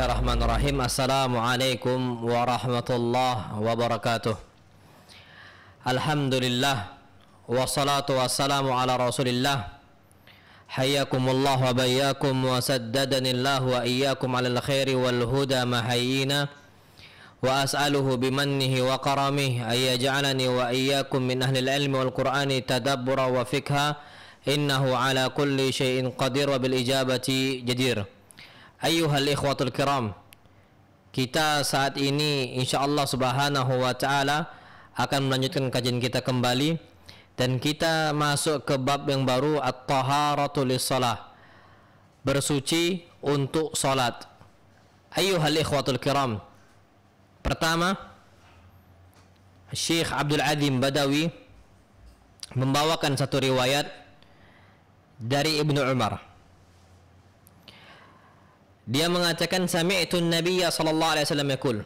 Bismillahirrahmanirrahim. Assalamualaikum warahmatullahi wabarakatuh. Alhamdulillah wassalatu wassalamu ala rasulillah. Hayyakumullah wa bayyakum wa saddadanillah wa iyyakum alal khairi wal huda mahayyina. Wa as'aluhu bimannihi wa karamihi ayyaj'alani wa iyyakum min ahlil ilmi wal qur'ani tadabbura wa fikha. Innahu ala kulli syai'in qadir wa bil ijabati jadir. Ayyuhal ikhwatul kiram, kita saat ini insyaallah subhanahu wa ta'ala akan melanjutkan kajian kita kembali, dan kita masuk ke bab yang baru, at-taharatu lis-shalah, bersuci untuk salat. Ayyuhal ikhwatul kiram, pertama Syekh Abdul Azim Badawi membawakan satu riwayat dari Ibnu Umar. Dia mengatakan, sami'tu an-nabiyya sallallahu alaihi wasallam yaqul,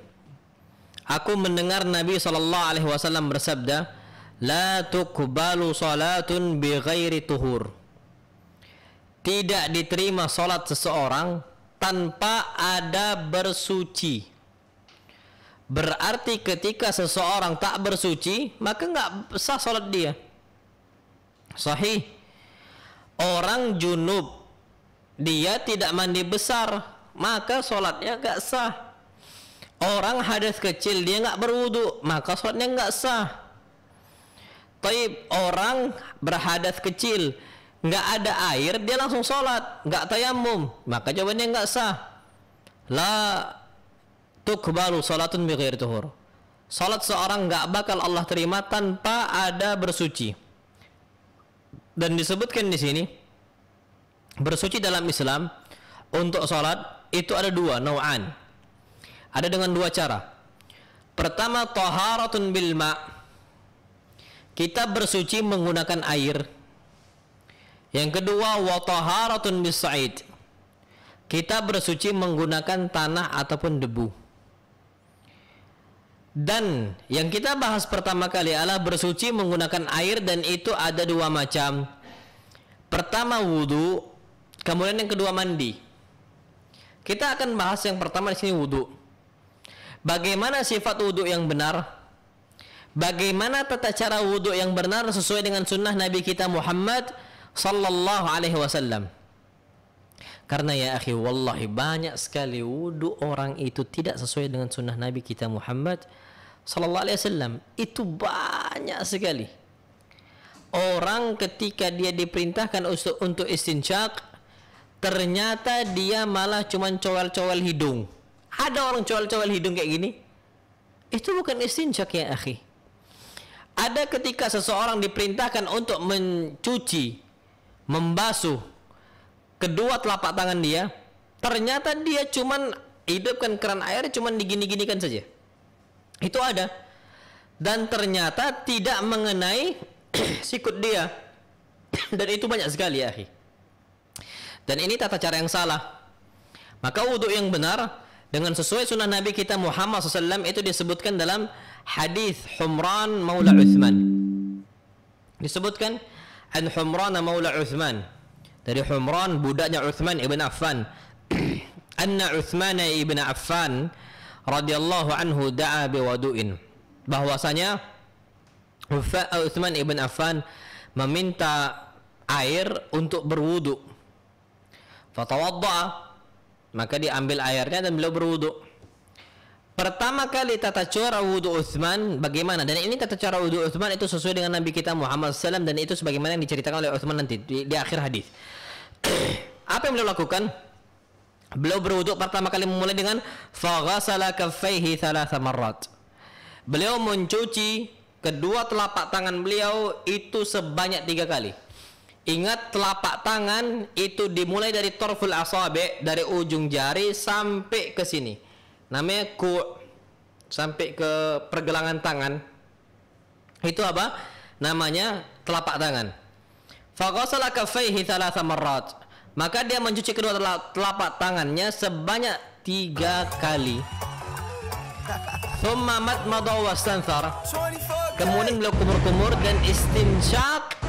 aku mendengar Nabi sallallahu alaihi wasallam bersabda, la tuqbalu salatun bighairi tuhur, tidak diterima salat seseorang tanpa ada bersuci. Berarti ketika seseorang tak bersuci, maka enggak sah salat dia. Sahih. Orang junub, dia tidak mandi besar, maka sholatnya enggak sah. Orang hadas kecil, dia enggak berwudu, maka sholatnya enggak sah. Taib, orang berhadas kecil, enggak ada air, dia langsung sholat, enggak tayamum, maka jawabannya enggak sah. La tuqbalu salatun bighairi tuhur, sholat seorang enggak bakal Allah terima tanpa ada bersuci. Dan disebutkan di sini, bersuci dalam Islam untuk sholat itu ada dua nau'an, ada dengan dua cara. Pertama, taharatun bil ma', kita bersuci menggunakan air. Yang kedua, wa taharatun bis sa'id, kita bersuci menggunakan tanah ataupun debu. Dan yang kita bahas pertama kali adalah bersuci menggunakan air, dan itu ada dua macam. Pertama wudu, kemudian yang kedua mandi. Kita akan bahas yang pertama di sini, wudu. Bagaimana sifat wudu yang benar? Bagaimana tata cara wudu yang benar sesuai dengan sunnah Nabi kita Muhammad sallallahu alaihi wasallam? Karena ya akhi, wallahi banyak sekali wudu orang itu tidak sesuai dengan sunnah Nabi kita Muhammad sallallahu alaihi wasallam. Itu banyak sekali. Orang ketika dia diperintahkan untuk istinsyaq, ternyata dia malah cuman cowel-cowel hidung. Ada orang cowel-cowel hidung kayak gini, itu bukan istinsyaq ya akhi. Ada ketika seseorang diperintahkan untuk mencuci, membasuh kedua telapak tangan dia, ternyata dia cuman hidupkan keran air, cuman digini-ginikan saja. Itu ada. Dan ternyata tidak mengenai sikut dia. Dan itu banyak sekali ya akhi. Dan ini tata cara yang salah. Maka wudhu yang benar dengan sesuai sunnah Nabi kita Muhammad SAW itu disebutkan dalam hadis Humran Maula Uthman. Disebutkan an Humran Maula Uthman, dari Humran budaknya Uthman ibn Affan. Anna Uthman ibn Affan radhiyallahu anhu da'a biwadu'in, bahwasanya Uthman ibn Affan meminta air untuk berwudu. Fatawadda'a, maka diambil airnya dan beliau berwudu. Pertama kali tata cara wudu Uthman bagaimana? Dan ini tata cara wudu Uthman itu sesuai dengan Nabi kita Muhammad SAW, dan itu sebagaimana yang diceritakan oleh Uthman nanti di akhir hadis. Apa yang beliau lakukan? Beliau berwudu pertama kali memulai dengan faghasala kaffaihi thalatha marrat. Beliau mencuci kedua telapak tangan beliau itu sebanyak 3 kali. Ingat, telapak tangan itu dimulai dari torful asabi', dari ujung jari sampai ke sini, namanya ku', sampai ke pergelangan tangan. Itu apa? Namanya telapak tangan. Faghasala kaffaihi thalatha marrat, maka dia mencuci kedua telapak tangannya sebanyak 3 kali. Thumma matmada wastanthar, kemudian beliau kumur-kumur dan istinsyaq.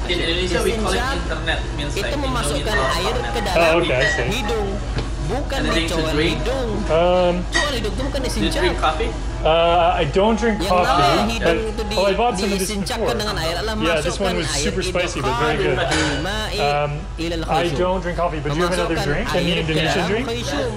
In Indonesia we call it internet, means itu like memasukkan internet. air ke dalam Oh, okay, I see. hidung. bukan Anything to dicowel drink? hidung. Cowel hidung itu bukan Do you disincap. drink coffee? I don't drink Yang namanya coffee. hidung itu I bought some of this disincapkan before. dengan air adalah Yeah, this masukkan one was air super spicy, but very good. ilal I khayshum. don't drink coffee, but do you have another Memasukkan drink? Any air ke Indonesian dalam drink? khayshum.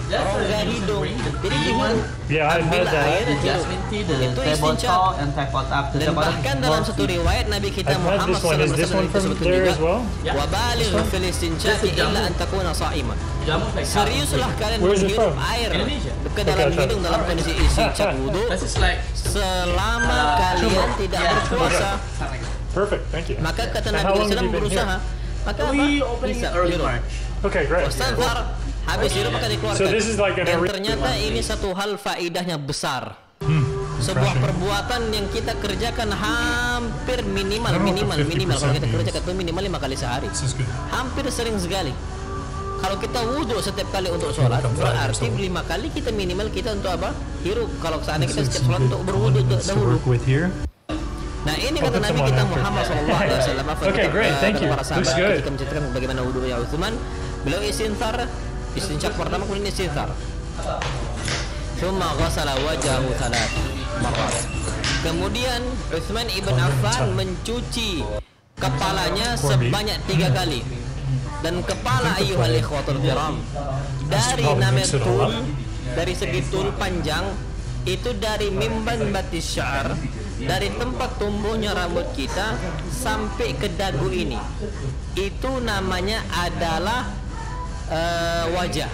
Rongga hidung. Jadi gimana? Yeah, I've Ambil had that. air itu. Jasmine tea, the Itu teh istincap. botol and teh kotak. The Dan teh kotak bahkan is dalam more satu sweet. riwayat Nabi kita I've had Muhammad this one. Is this one from disebutkan there juga, as well? wa baligh fil istinshaq illa an takuna sha'ima. Jamu like Seriuslah kalian Where is it menghirup from? air Indonesia. ke dalam Okay, hidung dalam kondisi istinshaq wudu This is like selama kalian tidak berpuasa. Perfect, thank you. Maka kata And Nabi how long have SAW you been berusaha. Maka apa? we opening Bisa early hirup. March. Okay, great. Wastanfar, habis hirup maka dikeluarkan. So this is like an Dan original ternyata one. ini satu hal faidahnya besar. Sebuah perbuatan yang kita kerjakan hampir minimal kalau kita kerjakan itu minimal 5 kali sehari. Hampir sering sekali. Kalau kita wudhu setiap kali untuk sholat, berarti 5 kali kita minimal kita untuk apa? Hirup. Kalau seandainya kita setiap sholat untuk berwudhu dahulu. Nah ini kata Nabi kita Muhammad SAW. Okay, great, thank you. Para sahabat Looks good. ketika menceritakan bagaimana wudhunya Utsman, beliau istinshaq pertama kemudian istinthar. Thumma ghasala wajhahu 3 marrat. Kemudian Utsman ibn Affan mencuci kepalanya sebanyak 3 kali. Dan kepala ayyuhal ikhwatul kiram dari nametul, dari segi tul panjang itu dari mimban batis syar, dari tempat tumbuhnya rambut kita sampai ke dagu ini, itu namanya adalah wajah.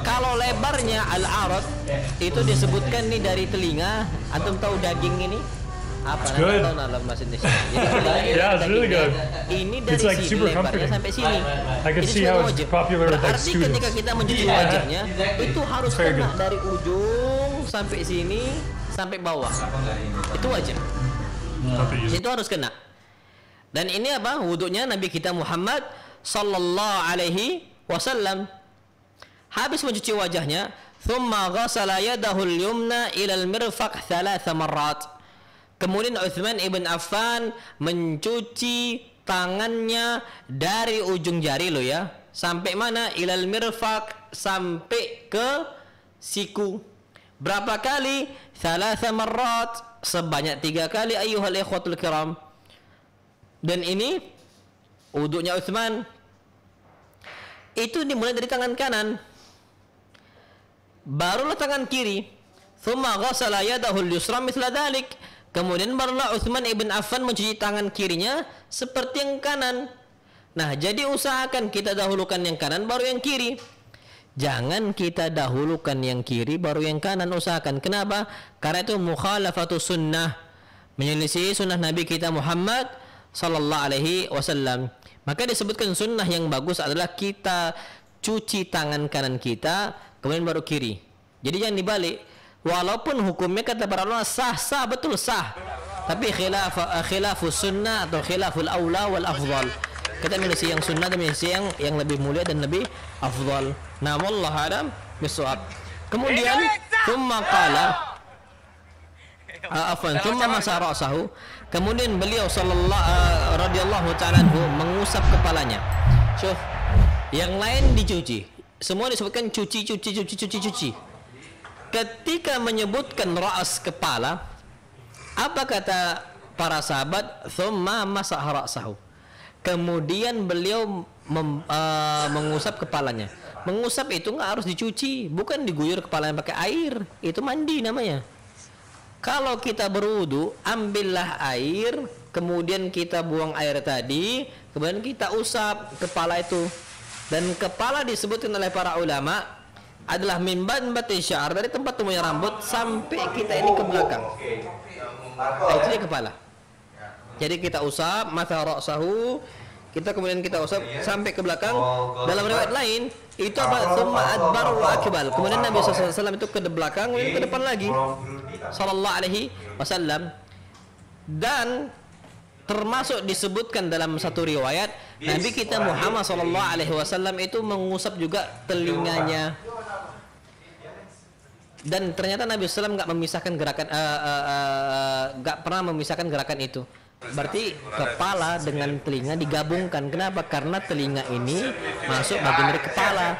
Kalau lebarnya al-arad itu disebutkan nih dari telinga. Antum tahu daging ini apa good. tahu dalam bahasa Indonesia. Jadi telinga ini Yeah, it's really dagingnya. good. Ini dari It's like sini super lebarnya comforting. sampai sini. I can Ini see semua how it's wajib. popular with like Berarti ketika students. kita mencuci wajahnya itu harus Very kena good. dari ujung sampai sini sampai bawah. Itu wajib. Itu harus kena. Dan ini apa? Wudunya Nabi kita Muhammad sallallahu alaihi wasallam. Habis mencuci wajahnya, thumma ghasala yadahu al-yumna ila al-mirfaq 3 marrat. Kemudian Utsman ibn Affan mencuci tangannya dari ujung jari lo ya, sampai mana? Ilal mirfaq, sampai ke siku. Berapa kali? 3 marrat, sebanyak 3 kali ayyuhal ikhwatul kiram. Dan ini wudunya Utsman itu dimulai dari tangan kanan, barulah tangan kiri. Thumma ghasala yadahu al-yusra mithla dhalik. Kemudian barulah Utsman ibn Affan mencuci tangan kirinya seperti yang kanan. Nah, jadi usahakan kita dahulukan yang kanan baru yang kiri. Jangan kita dahulukan yang kiri baru yang kanan, usahakan. Kenapa? Karena itu mukhalafatu sunnah, menyelisih sunnah Nabi kita Muhammad sallallahu alaihi wasallam. Maka disebutkan sunnah yang bagus adalah kita cuci tangan kanan kita kemudian baru kiri. Jadi jangan dibalik. Walaupun hukumnya kata para ulama sah betul sah, tapi khilafus sunnah atau khilaful aula wal afdal. Kita milih yang sunnah dan milih yang lebih mulia dan lebih afdal. Nah, wallahu a'lam bishawab. Kemudian thumma qala thumma masa ra'sahu. Kemudian beliau radhiyallahu ta'ala anhu mengusap kepalanya. Syuf, yang lain dicuci. Semua disebutkan cuci. Ketika menyebutkan ra's kepala, apa kata para sahabat? Thumma masah ra'sahu. Kemudian beliau mengusap kepalanya. Mengusap itu nggak harus dicuci, bukan diguyur kepalanya pakai air, itu mandi namanya. Kalau kita berwudu, ambillah air, kemudian kita buang air tadi, kemudian kita usap kepala itu. Dan kepala disebutkan oleh para ulama adalah mimban batis syar, dari tempat tumbuhnya rambut sampai kita ini ke belakang. Itu dia kepala. Jadi kita usap mata ra'sahu, kita kemudian kita usap sampai ke belakang. Dalam riwayat lain itu apa? Tsumma adbar wa akbal. Kemudian Nabi SAW itu ke belakang, kemudian ke depan lagi. Sallallahu alaihi wasallam. Dan termasuk disebutkan dalam satu riwayat Nabi kita Muhammad sallallahu alaihi wasallam itu mengusap juga telinganya. Dan ternyata Nabi SAW nggak memisahkan gerakan, nggak pernah memisahkan gerakan itu. Berarti kepala dengan telinga digabungkan. Kenapa? Karena telinga ini masuk bagian dari kepala.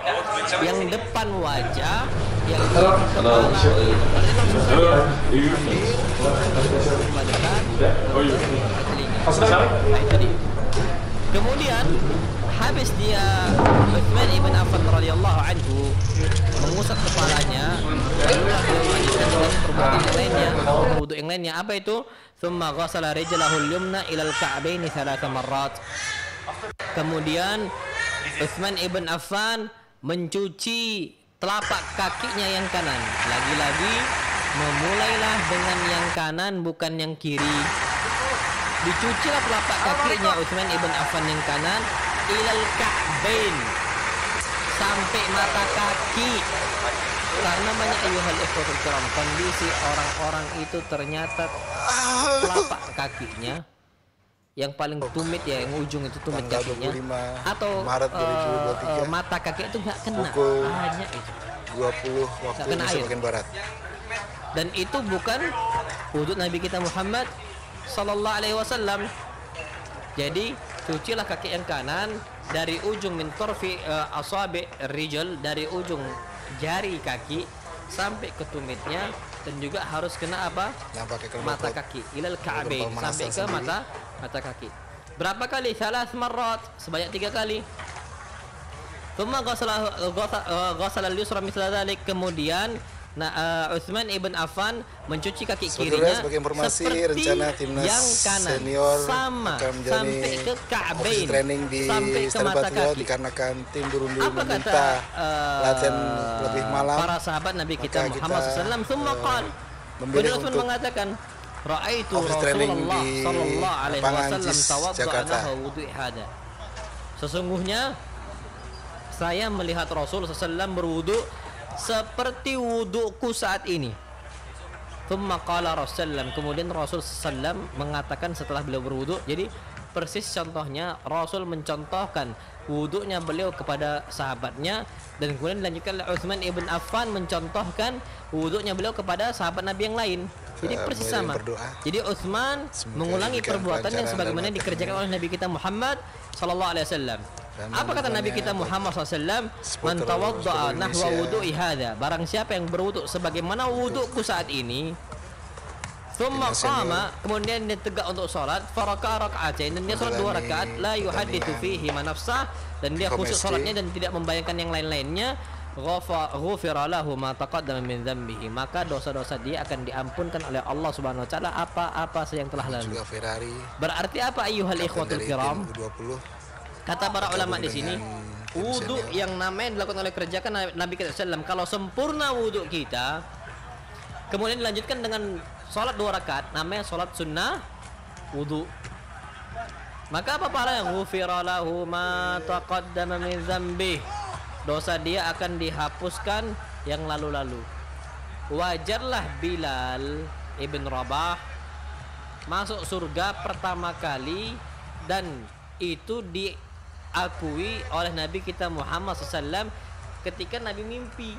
Yang depan wajah, yang belakang kepala. Berarti langsung saja kembalikan ke telinga. Nah, itu dia. Kemudian habis dia Utsman ibn Affan radhiyallahu anhu mengusap kepalanya, barulah dia melanjutkan dengan perbuatan yang lainnya, wudu yang lainnya. Apa itu? Tsumma ghassala rijlahu al-yumna ila al-ka'baini thalatha marrat. Kemudian Utsman ibn Affan mencuci telapak kakinya yang kanan. Lagi-lagi memulailah dengan yang kanan bukan yang kiri. Dicucilah telapak kakinya Utsman ibn Affan yang kanan ilal ka'bain, sampai mata kaki. Karena banyak ayuhal ikhwatul kiram, kondisi orang-orang itu ternyata telapak kakinya yang paling tumit, ya yang ujung itu tumit kakinya, atau mata kaki itu nggak kena, hanya itu 20 waktu Indonesia bagian barat. Dan itu bukan wudhu Nabi kita Muhammad sallallahu alaihi wasallam. Jadi cucilah kaki yang kanan dari ujung min torfi asabi rijal, dari ujung jari kaki sampai ke tumitnya, dan juga harus kena apa? Mata kaki ilal ka'bain, sampai ke mata kaki. Berapa kali? Thalath marrat, sebanyak 3 kali. Thumma ghassala al-yusra mithla dhalik. Kemudian Utsman ibn Affan mencuci kaki kirinya seperti yang kanan, sama sampai ke ka'bain, sampai ke mata kaki. Dikarenakan tim Burundi apa kata latihan lebih malam para sahabat Nabi kita Muhammad SAW? Tsumma qala, kemudian Utsman mengatakan, ra'aitu Rasulullah sallallahu alaihi wasallam tawadda'a wudu'i hada. Sesungguhnya saya melihat Rasul SAW berwudu seperti wuduku saat ini. Thumma qala Rasulullah, kemudian Rasul SAW mengatakan setelah beliau berwudu. Jadi persis contohnya Rasul mencontohkan wudunya beliau kepada sahabatnya, dan kemudian dilanjutkan oleh Utsman ibn Affan mencontohkan wudunya beliau kepada sahabat Nabi yang lain. Jadi persis sama. Jadi Utsman mengulangi perbuatan yang sebagaimana dikerjakan oleh Nabi kita Muhammad sallallahu alaihi wasallam. Apa kata Nabi kita Muhammad SAW? Man tawadda'a nahwa wudu'i hadha, barang siapa yang berwudu sebagaimana wuduku saat ini, thumma qama, kemudian dia tegak untuk sholat, faraka raka'atain, dan dia sholat 2 rakaat, la yuhadithu fihi ma nafsah, dan dia khusyuk sholatnya dan tidak membayangkan yang lain-lainnya, ghufira lahu ma taqaddama min dhanbihi, maka dosa-dosa dia akan diampunkan oleh Allah Subhanahu wa taala apa-apa yang telah lalu. Berarti apa ayyuhal ikhwatul kiram? Kata para ulama di sini, wudu yang namanya dilakukan oleh kerjakan Nabi kita SAW, kalau sempurna wudu kita, kemudian dilanjutkan dengan sholat 2 rakaat, namanya sholat sunnah wudu. Maka apa pahalanya? Ghufira lahu ma taqaddama min dzambih, dosa dia akan dihapuskan yang lalu-lalu. Wajarlah Bilal ibn Rabah masuk surga pertama kali, dan itu diakui oleh Nabi kita Muhammad SAW ketika Nabi mimpi.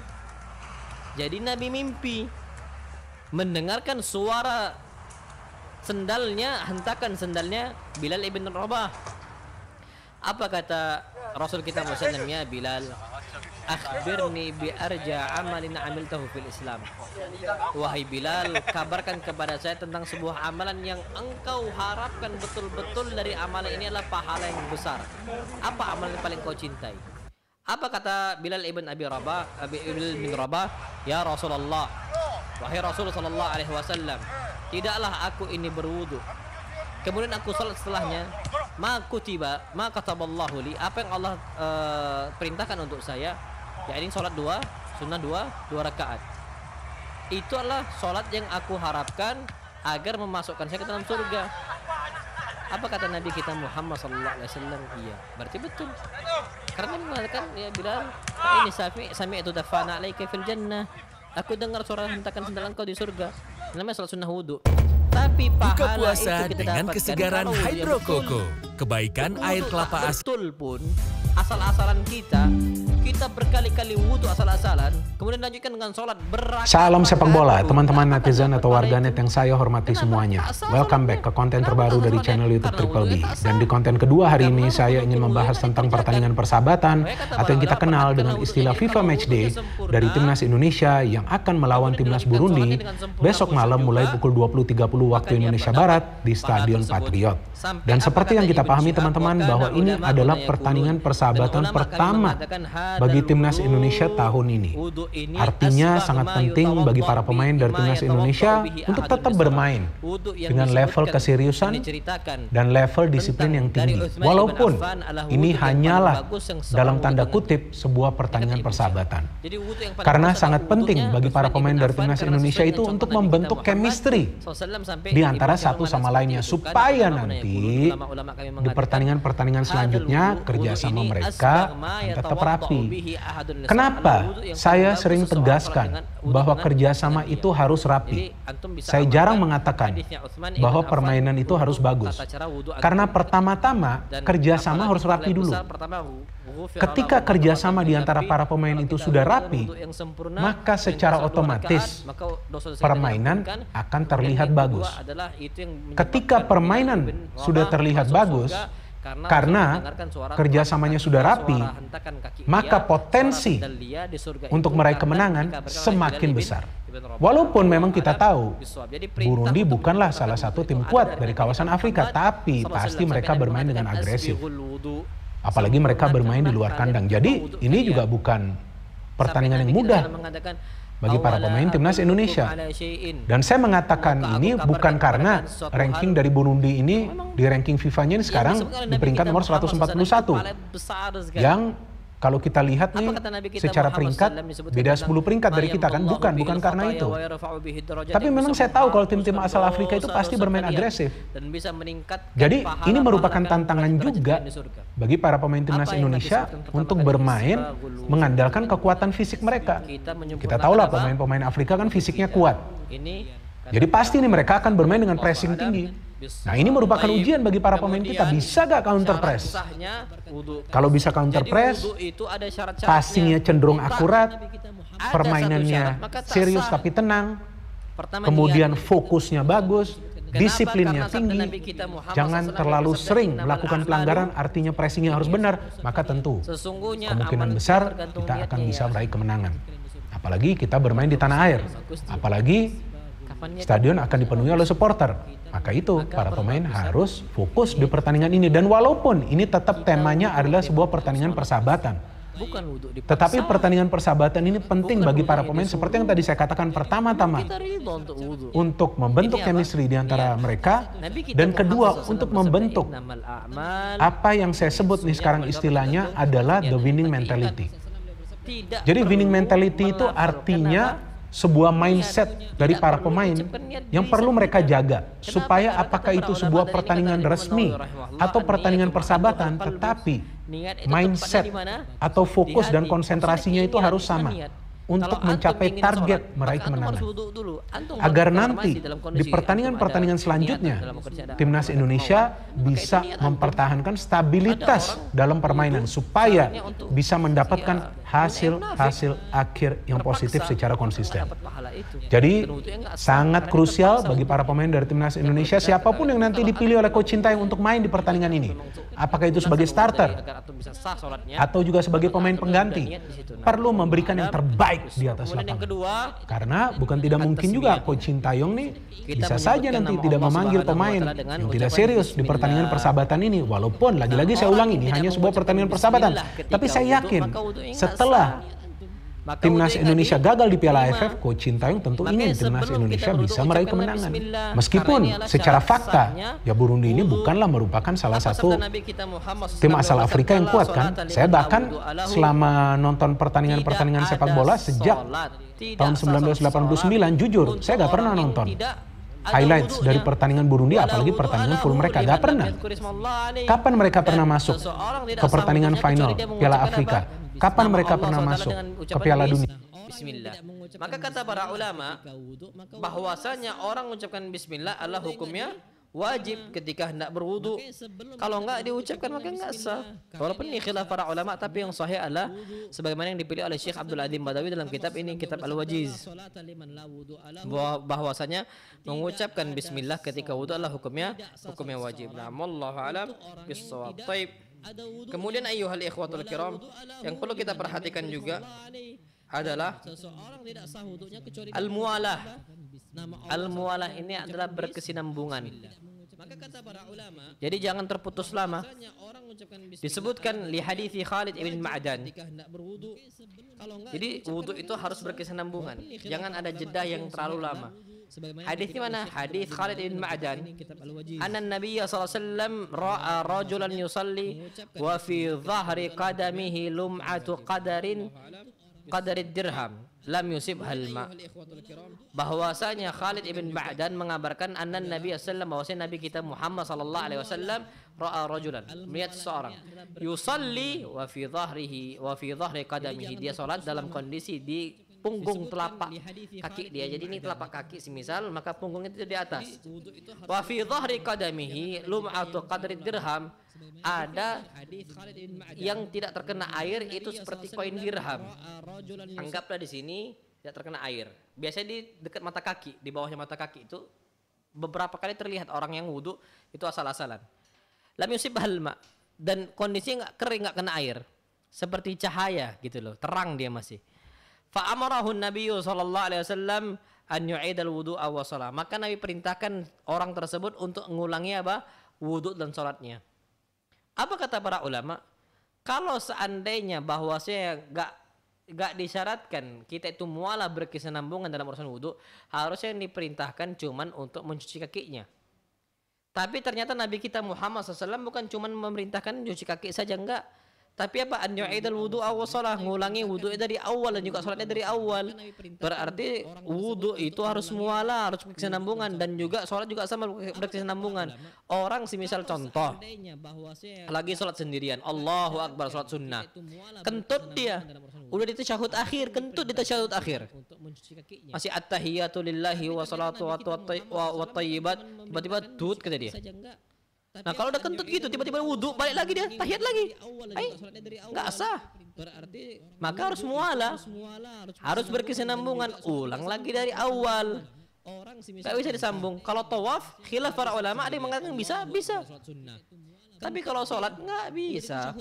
Jadi Nabi mimpi mendengarkan suara sendalnya, hentakan sendalnya Bilal ibn Rabah. Apa kata Rasul kita Muhammad SAW? Ya Bilal, akhbirni bi arja amalin amiltahu fil Islam. Wahai Bilal, kabarkan kepada saya tentang sebuah amalan yang engkau harapkan betul-betul dari amalan ini adalah pahala yang besar. Apa amalan yang paling kau cintai? Apa kata Bilal ibn Rabah? Ya Rasulullah, wahai Rasul sallallahu alaihi wasallam, tidaklah aku ini berwudu, kemudian aku salat setelahnya, ma kataballahu li, apa yang Allah perintahkan untuk saya, yakni salat 2 sunnah 2 rakaat. Itu adalah salat yang aku harapkan agar memasukkan saya ke dalam surga. Apa kata Nabi kita Muhammad sallallahu alaihi wasallam? Iya, berarti betul. Karena mengatakan, ya Bilal, ini sami'tu dafana alaika fil jannah, aku dengar suara hentakan sendal engkau di surga. Namanya salat sunnah wudu. Tapi buka pahala puasa itu kita dengan dapatkan kesegaran kalau wudu yang Hydro betul. Koko. Kebaikan Wudu air tak kelapa asli. betul pun, asal-asalan kita kita berkali-kali wudu asal-asalan, kemudian lanjutkan dengan sholat berrakaat. Salam sepak bola, teman-teman netizen atau warganet yang saya hormati semuanya. Welcome back ke konten terbaru dari channel YouTube Triple B. Dan di konten kedua hari ini saya ingin membahas tentang pertandingan persahabatan atau yang kita kenal dengan istilah FIFA Matchday dari Timnas Indonesia yang akan melawan Timnas Burundi besok malam mulai pukul 20.30 waktu Indonesia Barat di Stadion Patriot. Dan seperti yang kita pahami teman-teman bahwa ini adalah pertandingan persahabatan pertama bagi Timnas Indonesia tahun ini. Artinya sangat penting bagi para pemain dari Timnas Indonesia untuk tetap bermain dengan level keseriusan dan level disiplin yang tinggi. Walaupun ini hanyalah dalam tanda kutip sebuah pertandingan persahabatan. Karena sangat penting bagi para pemain dari Timnas Indonesia itu untuk membentuk chemistry di antara satu sama lainnya supaya nanti di pertandingan-pertandingan selanjutnya kerjasama mereka akan tetap rapi. Kenapa saya sering tegaskan bahwa kerjasama itu harus rapi? Saya jarang mengatakan bahwa permainan itu harus bagus. Karena pertama-tama kerjasama harus rapi dulu. Ketika kerjasama di antara para pemain itu sudah rapi, maka secara otomatis permainan akan terlihat bagus. Ketika permainan sudah terlihat bagus, karena kerjasamanya sudah rapi, maka potensi untuk meraih kemenangan semakin besar. Walaupun memang kita tahu Burundi bukanlah salah satu tim kuat dari kawasan Afrika, tapi pasti mereka bermain dengan agresif. Apalagi mereka bermain di luar kandang. Jadi ini juga bukan pertandingan yang mudah bagi para pemain Timnas Indonesia. Dan saya mengatakan ini bukan karena ranking dari Burundi ini di ranking FIFA-nya ini sekarang di peringkat nomor 141. Yang kalau kita lihat nih secara peringkat beda 10 peringkat dari kita kan, bukan karena itu. Tapi memang saya tahu kalau tim-tim asal Afrika itu pasti bermain agresif. Jadi ini merupakan tantangan juga bagi para pemain Timnas Indonesia untuk bermain mengandalkan kekuatan fisik mereka. Kita tahu lah pemain-pemain Afrika kan fisiknya kuat. Jadi pasti nih mereka akan bermain dengan pressing tinggi. Nah ini merupakan ujian bagi para pemain kita, bisa gak counter press? Kalau bisa counter press, passingnya cenderung akurat, permainannya serius tapi tenang, kemudian fokusnya bagus, disiplinnya tinggi, jangan terlalu sering melakukan pelanggaran, artinya pressingnya harus benar, maka tentu kemungkinan besar kita akan bisa meraih kemenangan. Apalagi kita bermain di tanah air, apalagi stadion akan dipenuhi oleh supporter. Maka itu para pemain harus fokus di pertandingan ini. Dan walaupun ini tetap temanya adalah sebuah pertandingan persahabatan, tetapi pertandingan persahabatan ini penting bagi para pemain seperti yang tadi saya katakan pertama-tama untuk membentuk chemistry di antara mereka, dan kedua untuk membentuk apa yang saya sebut nih sekarang istilahnya adalah the winning mentality. Jadi winning mentality itu artinya sebuah mindset dari para pemain yang perlu mereka jaga supaya apakah itu sebuah pertandingan resmi atau pertandingan persahabatan, tetapi mindset atau fokus dan konsentrasinya itu harus sama untuk mencapai target meraih kemenangan. Agar nanti di pertandingan-pertandingan selanjutnya Timnas Indonesia bisa mempertahankan stabilitas dalam permainan supaya bisa mendapatkan hasil-hasil akhir yang positif secara konsisten. Jadi sangat krusial bagi para pemain dari Timnas Indonesia, siapapun yang nanti dipilih oleh Coach Sintayong untuk main di pertandingan ini, apakah itu sebagai starter atau juga sebagai pemain pengganti, perlu memberikan yang terbaik di atas lapangan. Karena bukan tidak mungkin juga Coach Sintayong nih bisa saja nanti tidak memanggil pemain yang tidak serius di pertandingan persahabatan ini. Walaupun lagi-lagi saya ulangi, ini hanya sebuah pertandingan persahabatan. Tapi saya yakin setelah Timnas Indonesia gagal di Piala AFF, Coach Sintayong tentu ingin Timnas Indonesia bisa meraih kemenangan. Meskipun secara fakta, ya Burundi ini bukanlah merupakan salah satu tim asal Afrika yang kuat kan. Saya bahkan selama nonton pertandingan-pertandingan sepak bola sejak tahun 1989, jujur, saya gak pernah nonton highlights dari pertandingan Burundi, apalagi pertandingan full mereka. Gak pernah. Kapan mereka pernah masuk ke pertandingan final Piala Afrika? Kapan mereka pernah masuk ke Piala Dunia? Bismillah. Maka kata para ulama bahwasanya orang mengucapkan bismillah adalah hukumnya wajib ketika hendak berwudu. Kalau enggak diucapkan maka enggak sah. Walaupun ini khilaf para ulama, tapi yang sahih adalah sebagaimana yang dipilih oleh Syekh Abdul Azim Badawi dalam kitab ini, kitab Al-Wajiz, bahwasanya mengucapkan bismillah ketika wudu adalah hukumnya wajib. Nah, wallahu alam bissawab. Taib. Kemudian ayyuhal ikhwatul kiram, yang perlu kita perhatikan juga adalah al-muwalah. Al-muwalah ini adalah berkesinambungan. Jadi jangan terputus lama. Disebutkan li hadithi Khalid ibn Ma'dan. Jadi wudu itu harus berkesinambungan. Jangan ada jeda yang terlalu lama. Hadisnya mana? Hadis Khalid bin Ma'dan. Anna Nabiy sallallahu alaihi wasallam ra'a rajulan yusalli wa fi dhahri qadamihi lum'atu qadari dirham lam yusibhal ma. Bahwasanya Khalid ibn Ma'dan mengabarkan anna Nabiy sallallahu alaihi wasallam, bahwasanya Nabi kita Muhammad sallallahu alaihi wasallam ra'a rajulan, melihat seorang yusalli wa fi dhahri qadamihi, dia salat dalam kondisi di punggung telapak kaki dia. Jadi ini telapak kaki semisal, maka punggungnya itu di atas. Wa fi dhahri qadamihi lum'atu qadri dirham, ada yang tidak terkena air itu seperti koin dirham. Anggaplah di sini tidak terkena air. Biasanya di dekat mata kaki, di bawahnya mata kaki itu beberapa kali terlihat orang yang wudu itu asal-asalan. Lam yusibhal ma, dan kondisinya nggak kering, nggak kena air, seperti cahaya gitu loh, terang dia masih. Fa'amarahu Nabiyyu sallallahu alaihi wasallam an yu'idal wudu'a wa shalah. Maka Nabi perintahkan orang tersebut untuk mengulangi apa? Wudu dan salatnya. Apa kata para ulama? Kalau seandainya bahwasanya enggak disyaratkan kita itu mualah berkesinambungan dalam urusan wudu, harusnya yang diperintahkan cuman untuk mencuci kakinya. Tapi ternyata Nabi kita Muhammad SAW bukan cuman memerintahkan mencuci kaki saja, enggak. Tapi apa? An yu'idal wudu'a wa shalah, ngulangi wudu dari awal dan juga salatnya dari awal. Berarti wudu itu harus mualah, harus berkesinambungan, dan juga salat juga sama berkesinambungan. Orang semisal contoh lagi salat sendirian, Allahu Akbar, salat sunnah, kentut dia, udah di tasyahud akhir, kentut di tasyahud akhir, masih at-tahiyatu lillahi wa salatu wa thayyibat, tiba-tiba tut kata dia. Nah kalau udah kentut gitu tiba-tiba wudu balik lagi dia tahiyat lagi, nggak sah. Maka harus mualah, harus berkesinambungan, ulang lagi dari awal, nggak bisa disambung. Kalau tawaf khilaf para ulama, ada yang mengatakan bisa. Tapi kalau sholat nggak bisa,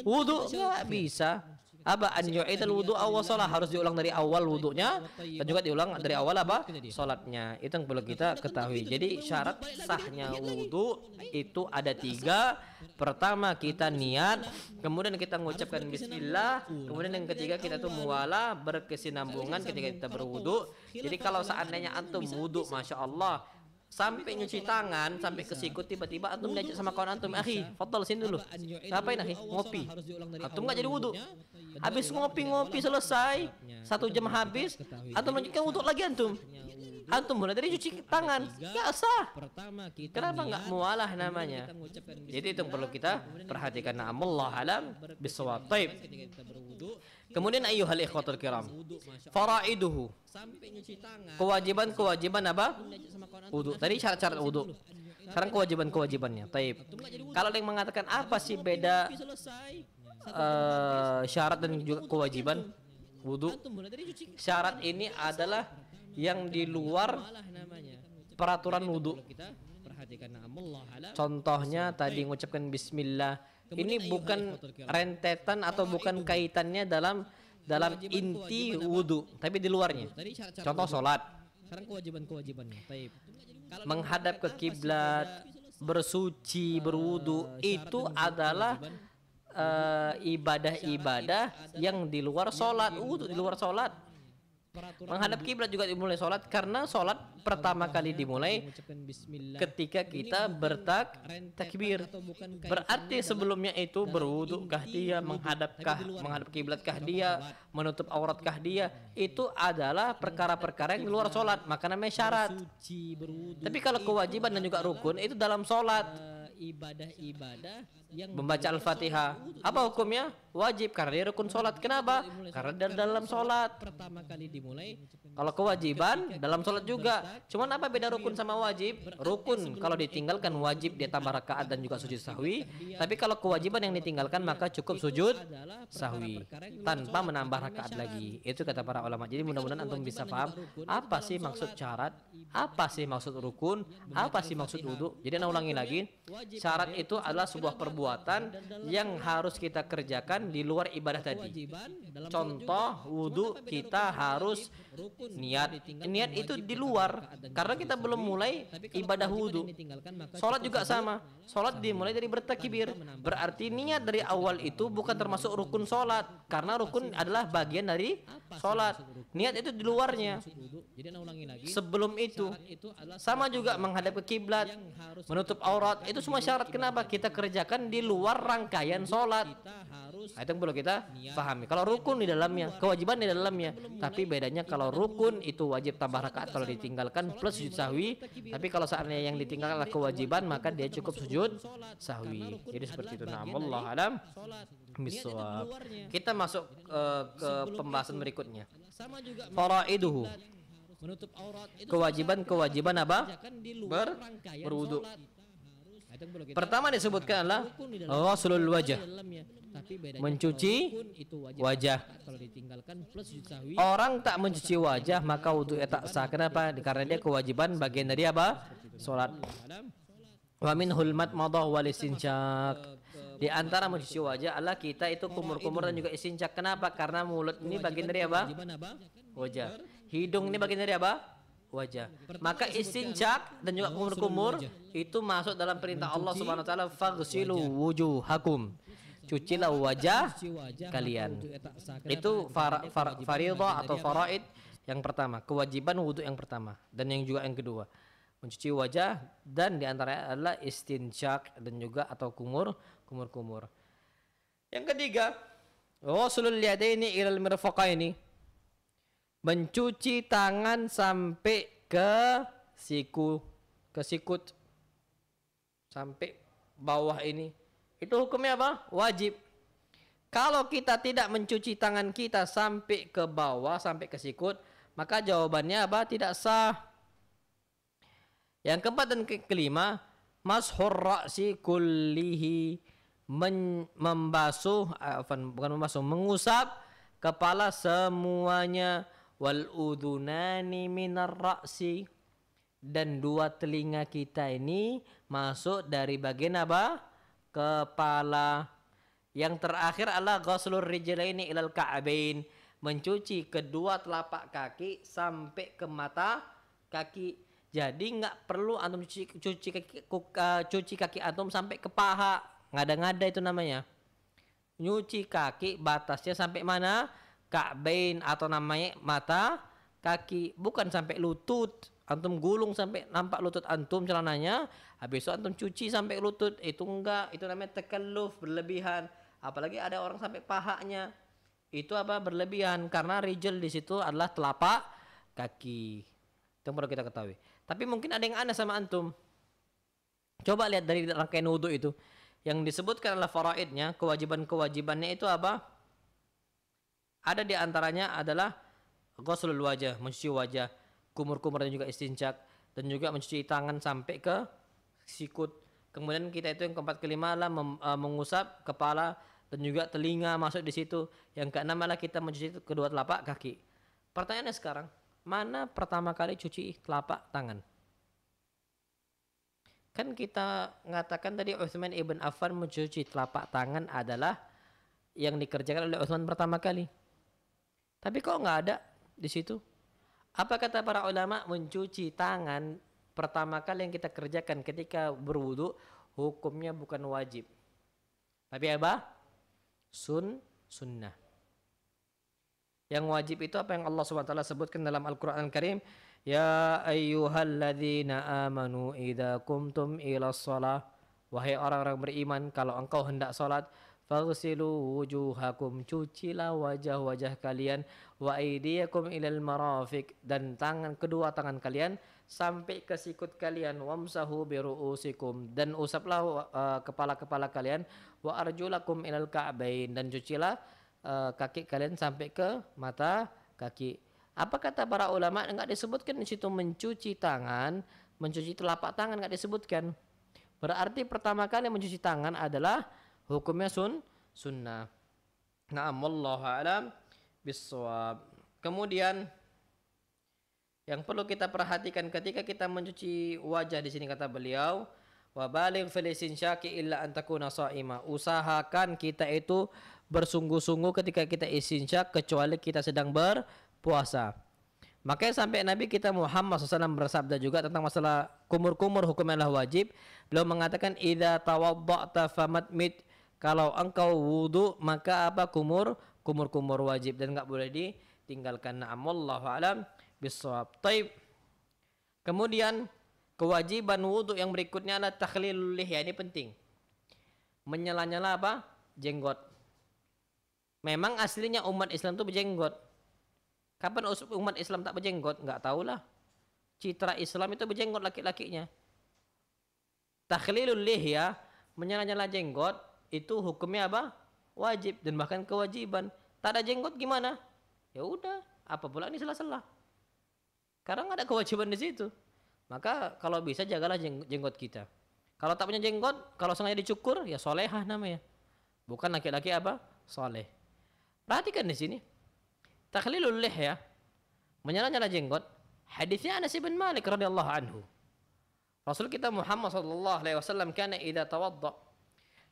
wudu nggak bisa. Apa? An yu'idal wudu'a wa shalah, harus diulang dari awal wudunya dan juga diulang dari awal apa? Salatnya. Itu yang perlu kita ketahui. Jadi syarat sahnya wudu itu ada 3. Pertama kita niat, kemudian kita mengucapkan bismillah, kemudian yang ketiga kita tuh mualah, berkesinambungan ketika kita berwudu. Jadi kalau seandainya antum wudu, masya Allah, sampai nyuci tangan, sampai kesikut, tiba-tiba antum diajak sama kawan antum, akhi, fadal sini dulu. Ngapain akhi? Ngopi. Antum nggak jadi wudu. Habis ngopi selesai, 1 jam habis, antum lanjutkan wudu lagi antum. Antum mulai dari cuci tangan, nggak sah. Kenapa nggak mualah namanya? Jadi itu yang perlu kita perhatikan. Na'amullah alam bisawab. Taib. Kemudian ayyuhal ikhwatul kiram, faraiduhu, kewajiban apa? Wudu. Tadi syarat-syarat wudu. Sekarang kewajibannya. Taib. Kalau ada yang mengatakan apa sih beda syarat dan juga kewajiban wudu? Syarat ini adalah yang di luar peraturan wudu. Contohnya tadi mengucapkan bismillah. Ini bukan rentetan atau bukan kaitannya dalam inti wudu, tapi di luarnya. Contoh sholat, menghadap ke kiblat, bersuci, berwudu, itu adalah ibadah-ibadah yang di luar sholat. Wudu di luar sholat. Menghadap kiblat juga dimulai sholat, karena sholat pertama kali dimulai ketika kita bertakbir. Berarti sebelumnya itu berwudu kah dia, menghadap kiblat kah dia, menutup aurat kah dia, itu adalah perkara-perkara yang di luar sholat, maka namanya syarat. Tapi kalau kewajiban dan juga rukun itu dalam sholat. Ibadah-ibadah yang membaca Al-Fatihah, apa hukumnya? Wajib, karena dia rukun sholat. Kenapa? Karena dari dalam sholat. Pertama kali dimulai Kalau kewajiban dalam sholat juga. Cuman apa beda rukun sama wajib? Rukun kalau ditinggalkan wajib dia tambah rakaat dan juga sujud sahwi. Tapi kalau kewajiban yang ditinggalkan maka cukup sujud sahwi tanpa menambah rakaat lagi. Itu kata para ulama. Jadi mudah-mudahan antum bisa paham apa sih maksud syarat, apa sih maksud rukun, apa sih maksud wudu. Jadi ana ulangi lagi. Syarat itu adalah sebuah perbuatan yang harus kita kerjakan di luar ibadah tadi. Contoh wudu kita harus niat itu di luar karena kita belum mulai ibadah wudu. Sholat juga sama. Sholat dimulai dari bertakbir. Berarti niat dari awal itu bukan termasuk rukun sholat karena rukun adalah bagian dari sholat. Niat itu di luarnya. Sebelum itu sama juga menghadap ke kiblat, menutup aurat, itu semua syarat. Kenapa kita kerjakan di luar rangkaian sholat? Itu yang perlu kita pahami. Kalau rukun di dalamnya, kewajiban di dalamnya. Tapi bedanya kalau rukun itu wajib tambah rakaat kalau ditinggalkan plus sujud sahwi. Tapi kalau seandainya yang ditinggalkan adalah kewajiban maka dia cukup sujud sahwi. Jadi seperti itu. Nah, wallahu alam bisawab. Kita masuk ke pembahasan berikutnya. Faraiduhu. Kewajiban apa? Berwudu. Pertama disebutkan adalah ghuslul wajah, mencuci wajah. Orang tak mencuci wajah maka wudunya tak sah. Kenapa? Karena dia kewajiban bagian dari apa? Salat. Wa minhul madmadah wal istinshaq. Di antara mencuci wajah adalah kita itu kumur-kumur dan juga istinshaq. Kenapa? Karena mulut ini bagian dari apa? Wajah. Hidung ini bagian dari apa? Wajah. Maka istinshaq dan juga kumur-kumur itu masuk dalam perintah Allah Subhanahu wa taala, faghsilu wujuhakum. Cucilah wajah kalian. Itu fardhah atau faraid yang pertama, kewajiban wudu yang pertama dan yang juga yang kedua. Mencuci wajah dan diantaranya adalah istinshaq dan juga atau kumur-kumur. Yang ketiga, ghuslul yadaini ilal mirfaqaini. Mencuci tangan sampai ke sikut sampai bawah ini. Itu hukumnya apa? Wajib. Kalau kita tidak mencuci tangan kita sampai ke bawah, sampai ke sikut, maka jawabannya apa? Tidak sah. Yang keempat dan kelima, mashur ra'si kullihi, mengusap kepala semuanya, wal udhunani minar ra'si, dan dua telinga kita ini masuk dari bagian apa? Kepala. Yang terakhir adalah ghuslur rijlaini ilal ka'bain, mencuci kedua telapak kaki sampai ke mata kaki. Jadi nggak perlu antum cuci kaki antum sampai ke paha, ngada-ngada itu namanya. Nyuci kaki batasnya sampai mana? Ka'bain atau namanya mata kaki, bukan sampai lutut. Antum gulung sampai nampak lutut antum celananya, habis itu antum cuci sampai lutut. Itu enggak, itu namanya takalluf, berlebihan. Apalagi ada orang sampai pahanya. Itu apa? Berlebihan, karena rijal di situ adalah telapak kaki. Itu perlu kita ketahui. Tapi mungkin ada yang aneh sama antum. Coba lihat dari rangkaian wudu itu. Yang disebutkan adalah faraidnya, kewajiban-kewajibannya itu apa? Ada di antaranya adalah ghuslul wajah, mencuci wajah, kumur-kumur dan juga istinshaq, dan juga mencuci tangan sampai ke sikut. Kemudian kita itu yang keempat kelima adalah mengusap kepala dan juga telinga masuk di situ. Yang keenam adalah kita mencuci kedua telapak kaki. Pertanyaannya sekarang, mana pertama kali cuci telapak tangan? Kan kita mengatakan tadi Utsman ibn Affan mencuci telapak tangan adalah yang dikerjakan oleh Utsman pertama kali. Tapi kok nggak ada di situ? Apa kata para ulama? Mencuci tangan pertama kali yang kita kerjakan ketika berwudu hukumnya bukan wajib, tapi apa? Sunnah. Yang wajib itu apa yang Allah SWT sebutkan dalam Al-Quran Al-Karim, ya ayyuhalladzina amanu idza kumtum ila shalah, wahai orang-orang beriman, kalau engkau hendak salat, faghsilu wujuhakum, cucilah wajah-wajah kalian, wa aydiyakum ilal marafiq, dan kedua tangan kalian sampai ke sikut kalian, wamsahu biruusikum, dan usaplah kepala-kepala kalian, wa arjulakum ilal ka'bain, dan cucilah kaki kalian sampai ke mata kaki. Apa kata para ulama? Enggak disebutkan di situ mencuci tangan, mencuci telapak tangan enggak disebutkan. Berarti pertama kali mencuci tangan adalah hukumnya sunnah. Na'am, wallahu a'lam bissawab. Kemudian yang perlu kita perhatikan ketika kita mencuci wajah di sini kata beliau, wa baligh fil istinsyaqi illa an takuna sha'ima. Usahakan kita itu bersungguh-sungguh ketika kita istinsyak kecuali kita sedang berpuasa. Makanya sampai Nabi kita Muhammad SAW bersabda juga tentang masalah kumur-kumur hukumnya wajib. Beliau mengatakan idza tawadda'ta famatmit. Kalau engkau wudu maka apa kumur wajib dan enggak boleh ditinggalkan. Na'am, wallahu a'lam bissawab. Taib. Kemudian kewajiban wudu yang berikutnya adalah takhlilul lihya. Ini penting. Menyela-nyela apa? Jenggot. Memang aslinya umat Islam itu berjenggot. Kapan umat Islam tak berjenggot? Enggak tahulah. Citra Islam itu berjenggot laki-lakinya. Takhlilul lihya, menyela-nyela jenggot, itu hukumnya apa? Wajib dan bahkan kewajiban. Tak ada jenggot gimana? Ya udah, apa pula ini salah-salah. Karena nggak ada kewajiban di situ. Maka kalau bisa jagalah jenggot kita. Kalau tak punya jenggot, kalau sengaja dicukur, ya solehah namanya. Bukan laki-laki apa? Soleh. Perhatikan di sini. Takhlilul lihya, menyala-nyala jenggot. Hadisnya Anas bin Malik radhiyallahu anhu. Rasul kita Muhammad sallallahu alaihi wasallam kana idza tawadda.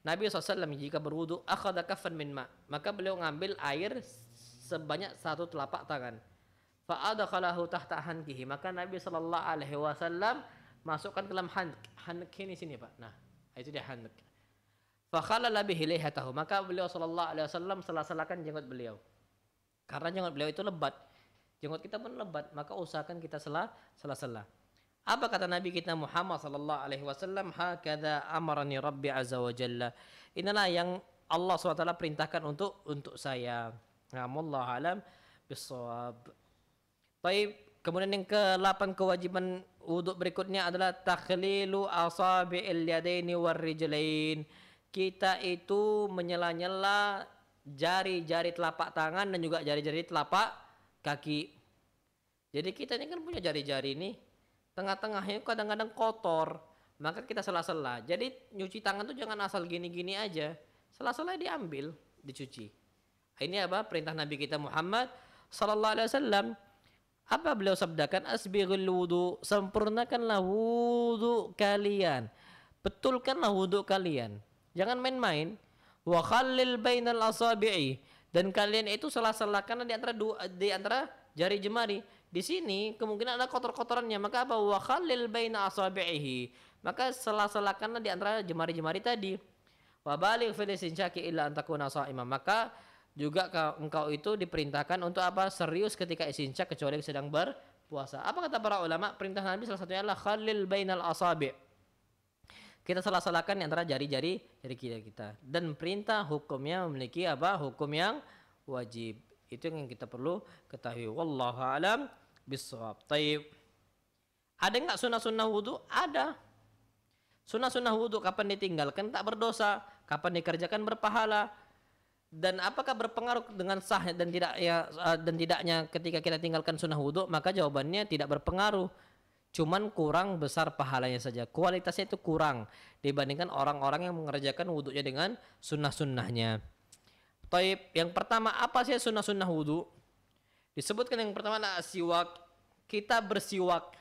Nabi SAW jika berwudu akhadha kaffan min ma, maka beliau ngambil air sebanyak satu telapak tangan. Fa adkhalahu tahta hankihi, maka Nabi sallallahu alaihi wasallam masukkan ke dalam hanak ini sini, Pak. Nah, itu dia hanak. Fa khalala bihi lihatahu, maka beliau sallallahu alaihi wasallam sela-selakan jenggot beliau. Karena jenggot beliau itu lebat. Jenggot kita pun lebat, maka usahakan kita sela-sela. Apa kata Nabi kita Muhammad sallallahu alaihi wasallam? Hakadha amarani Rabbi azza wa jalla. Inilah yang Allah SWT perintahkan untuk saya. Wallahu alam bissawab. Baik, kemudian yang ke-8 kewajiban wudu berikutnya adalah takhlilu asabi'il yadaini war rijlain. Kita itu menyela-nyela jari-jari telapak tangan dan juga jari-jari telapak kaki. Jadi kita ini kan punya jari-jari ini, tengah-tengahnya kadang-kadang kotor, maka kita sela-sela. Jadi nyuci tangan tuh jangan asal gini-gini aja, sela-sela diambil, dicuci. Ini apa? Perintah Nabi kita Muhammad sallallahu alaihi wasallam. Apa beliau sabdakan? Asbighul wudu, sempurnakanlah wudu kalian, betulkanlah wudu kalian, jangan main-main. Wa khallil bainal asabi'i, dan kalian itu sela-selakan di antara jari jemari. Di sini kemungkinan ada kotor-kotorannya, maka apa? Wa khallil baina asabi'ihi, maka sela-selakanlah di antara jemari-jemari tadi. Wa baligh fil istinsyaqi illa an takuna sha'ima, maka juga engkau itu diperintahkan untuk apa? Serius ketika istinsyak kecuali sedang berpuasa. Apa kata para ulama? Perintah Nabi salah satunya adalah khallil bainal asabi'. Kita sela-selakan di antara jari-jari kita. Dan perintah hukumnya memiliki apa? Hukum yang wajib. Itu yang kita perlu ketahui. Wallahu a'lam bissawab. Taib. Ada enggak sunnah-sunnah wudu? Ada. Sunnah-sunnah wudu kapan ditinggalkan tak berdosa, kapan dikerjakan berpahala. Dan apakah berpengaruh dengan sah dan tidaknya ketika kita tinggalkan sunnah wudu? Maka jawabannya tidak berpengaruh. Cuman kurang besar pahalanya saja. Kualitasnya itu kurang dibandingkan orang-orang yang mengerjakan wudunya dengan sunnah-sunnahnya. Taib, yang pertama apa sih sunnah-sunnah wudu? Disebutkan yang pertama adalah siwak. Kita bersiwak.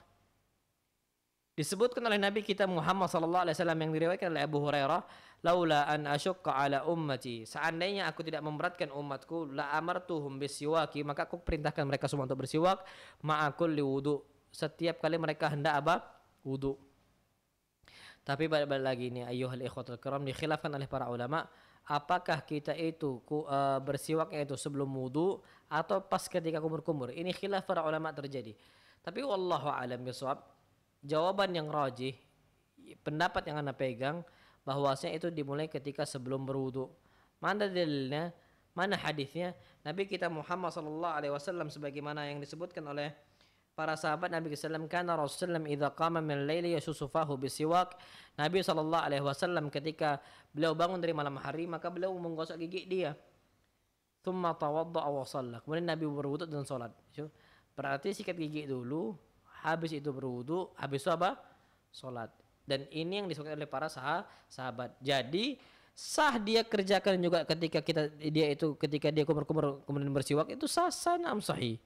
Disebutkan oleh Nabi kita Muhammad sallallahu alaihi wasallam yang diriwayatkan oleh Abu Hurairah, laula an asyqa ala ummati, seandainya aku tidak memberatkan umatku, la amartuhum bisiwaki, maka aku perintahkan mereka semua untuk bersiwak ma'akul li wudu, setiap kali mereka hendak apa? Wudu. Tapi balik lagi ini ayyuhal ikhwatul kiram, dikhilafkan oleh para ulama, apakah kita itu bersiwaknya itu sebelum wudu atau pas ketika kumur-kumur. Ini khilaf para ulama terjadi. Tapi wallahu a'lam bishawab. Jawaban yang rajih, pendapat yang anda pegang, bahwasanya itu dimulai ketika sebelum berwudu. Mana dalilnya? Mana hadisnya? Nabi kita Muhammad sallallahu alaihi wasallam sebagaimana yang disebutkan oleh para sahabat Nabi sallallahu alaihi wasallam, Rasulullah idza qama min al-laili yashussufahu bisiwak. Nabi sallallahu alaihi wasallam ketika beliau bangun dari malam hari, maka beliau menggosok gigi dia. Tsumma tawadda'a wa shalla. Kemudian Nabi berwudu dan salat. Berarti sikat gigi dulu, habis itu berwudu, habis itu apa? Sholat. Dan ini yang disebutkan oleh para sahabat. Jadi sah dia kerjakan juga ketika ketika dia kumur-kumur kemudian bersiwak, itu sah sahih.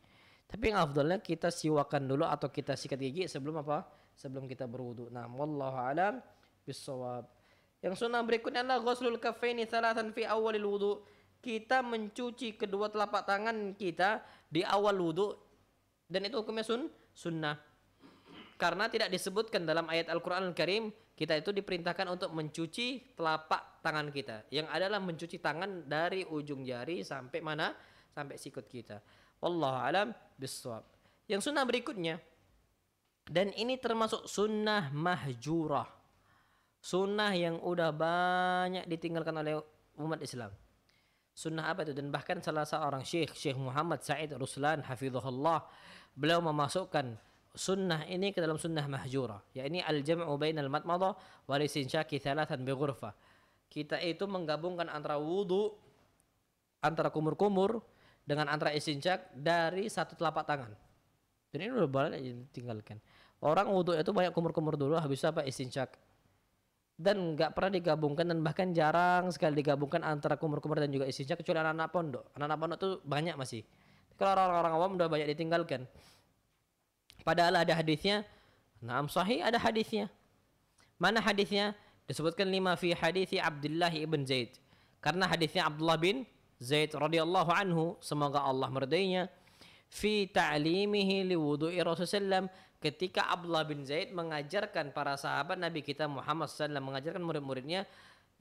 Tapi yang afdalnya kita siwakan dulu atau kita sikat gigi sebelum apa? Sebelum kita berwudu. Nah, wallahu alam bissawab. Yang sunnah berikutnya adalah ghuslul kaffaini thalathan fi awalil wudu. Kita mencuci kedua telapak tangan kita di awal wudu, dan itu hukumnya sunnah. Karena tidak disebutkan dalam ayat Al-Qur'an Al-Karim kita itu diperintahkan untuk mencuci telapak tangan kita. Yang adalah mencuci tangan dari ujung jari sampai mana? Sampai sikut kita. Wallahu alam bissawab. Yang sunnah berikutnya, dan ini termasuk sunnah mahjurah, sunnah yang udah banyak ditinggalkan oleh umat Islam. Sunnah apa itu? Dan bahkan salah seorang Syekh Muhammad Said Ruslan hafizahullah, beliau memasukkan sunnah ini ke dalam sunnah mahjurah, yakni al-jam'u bainal matmadah wal istinsyaqi thalathan bi ghurfah. Kita itu menggabungkan antara wudu, antara kumur-kumur dengan antara istinsyaq dari satu telapak tangan. Dan ini udah banyak ditinggalkan. Orang wudu itu banyak kumur-kumur dulu, habis itu apa? Istinsyaq. Dan nggak pernah digabungkan, dan bahkan jarang sekali digabungkan antara kumur-kumur dan juga istinsyaq, kecuali anak-anak pondok. Anak-anak pondok itu banyak masih. Kalau orang-orang awam udah banyak ditinggalkan. Padahal ada hadisnya. Naam sahih, ada hadisnya. Mana hadisnya? Disebutkan 5 fi hadisi Abdullah ibn Zaid. Karena hadisnya Abdullah bin Zaid radhiyallahu anhu, semoga Allah meridainya, fi ta'limihi li wudu'i Rasulullah, ketika Abdullah bin Zaid mengajarkan para sahabat Nabi kita Muhammad sallallahu, mengajarkan murid-muridnya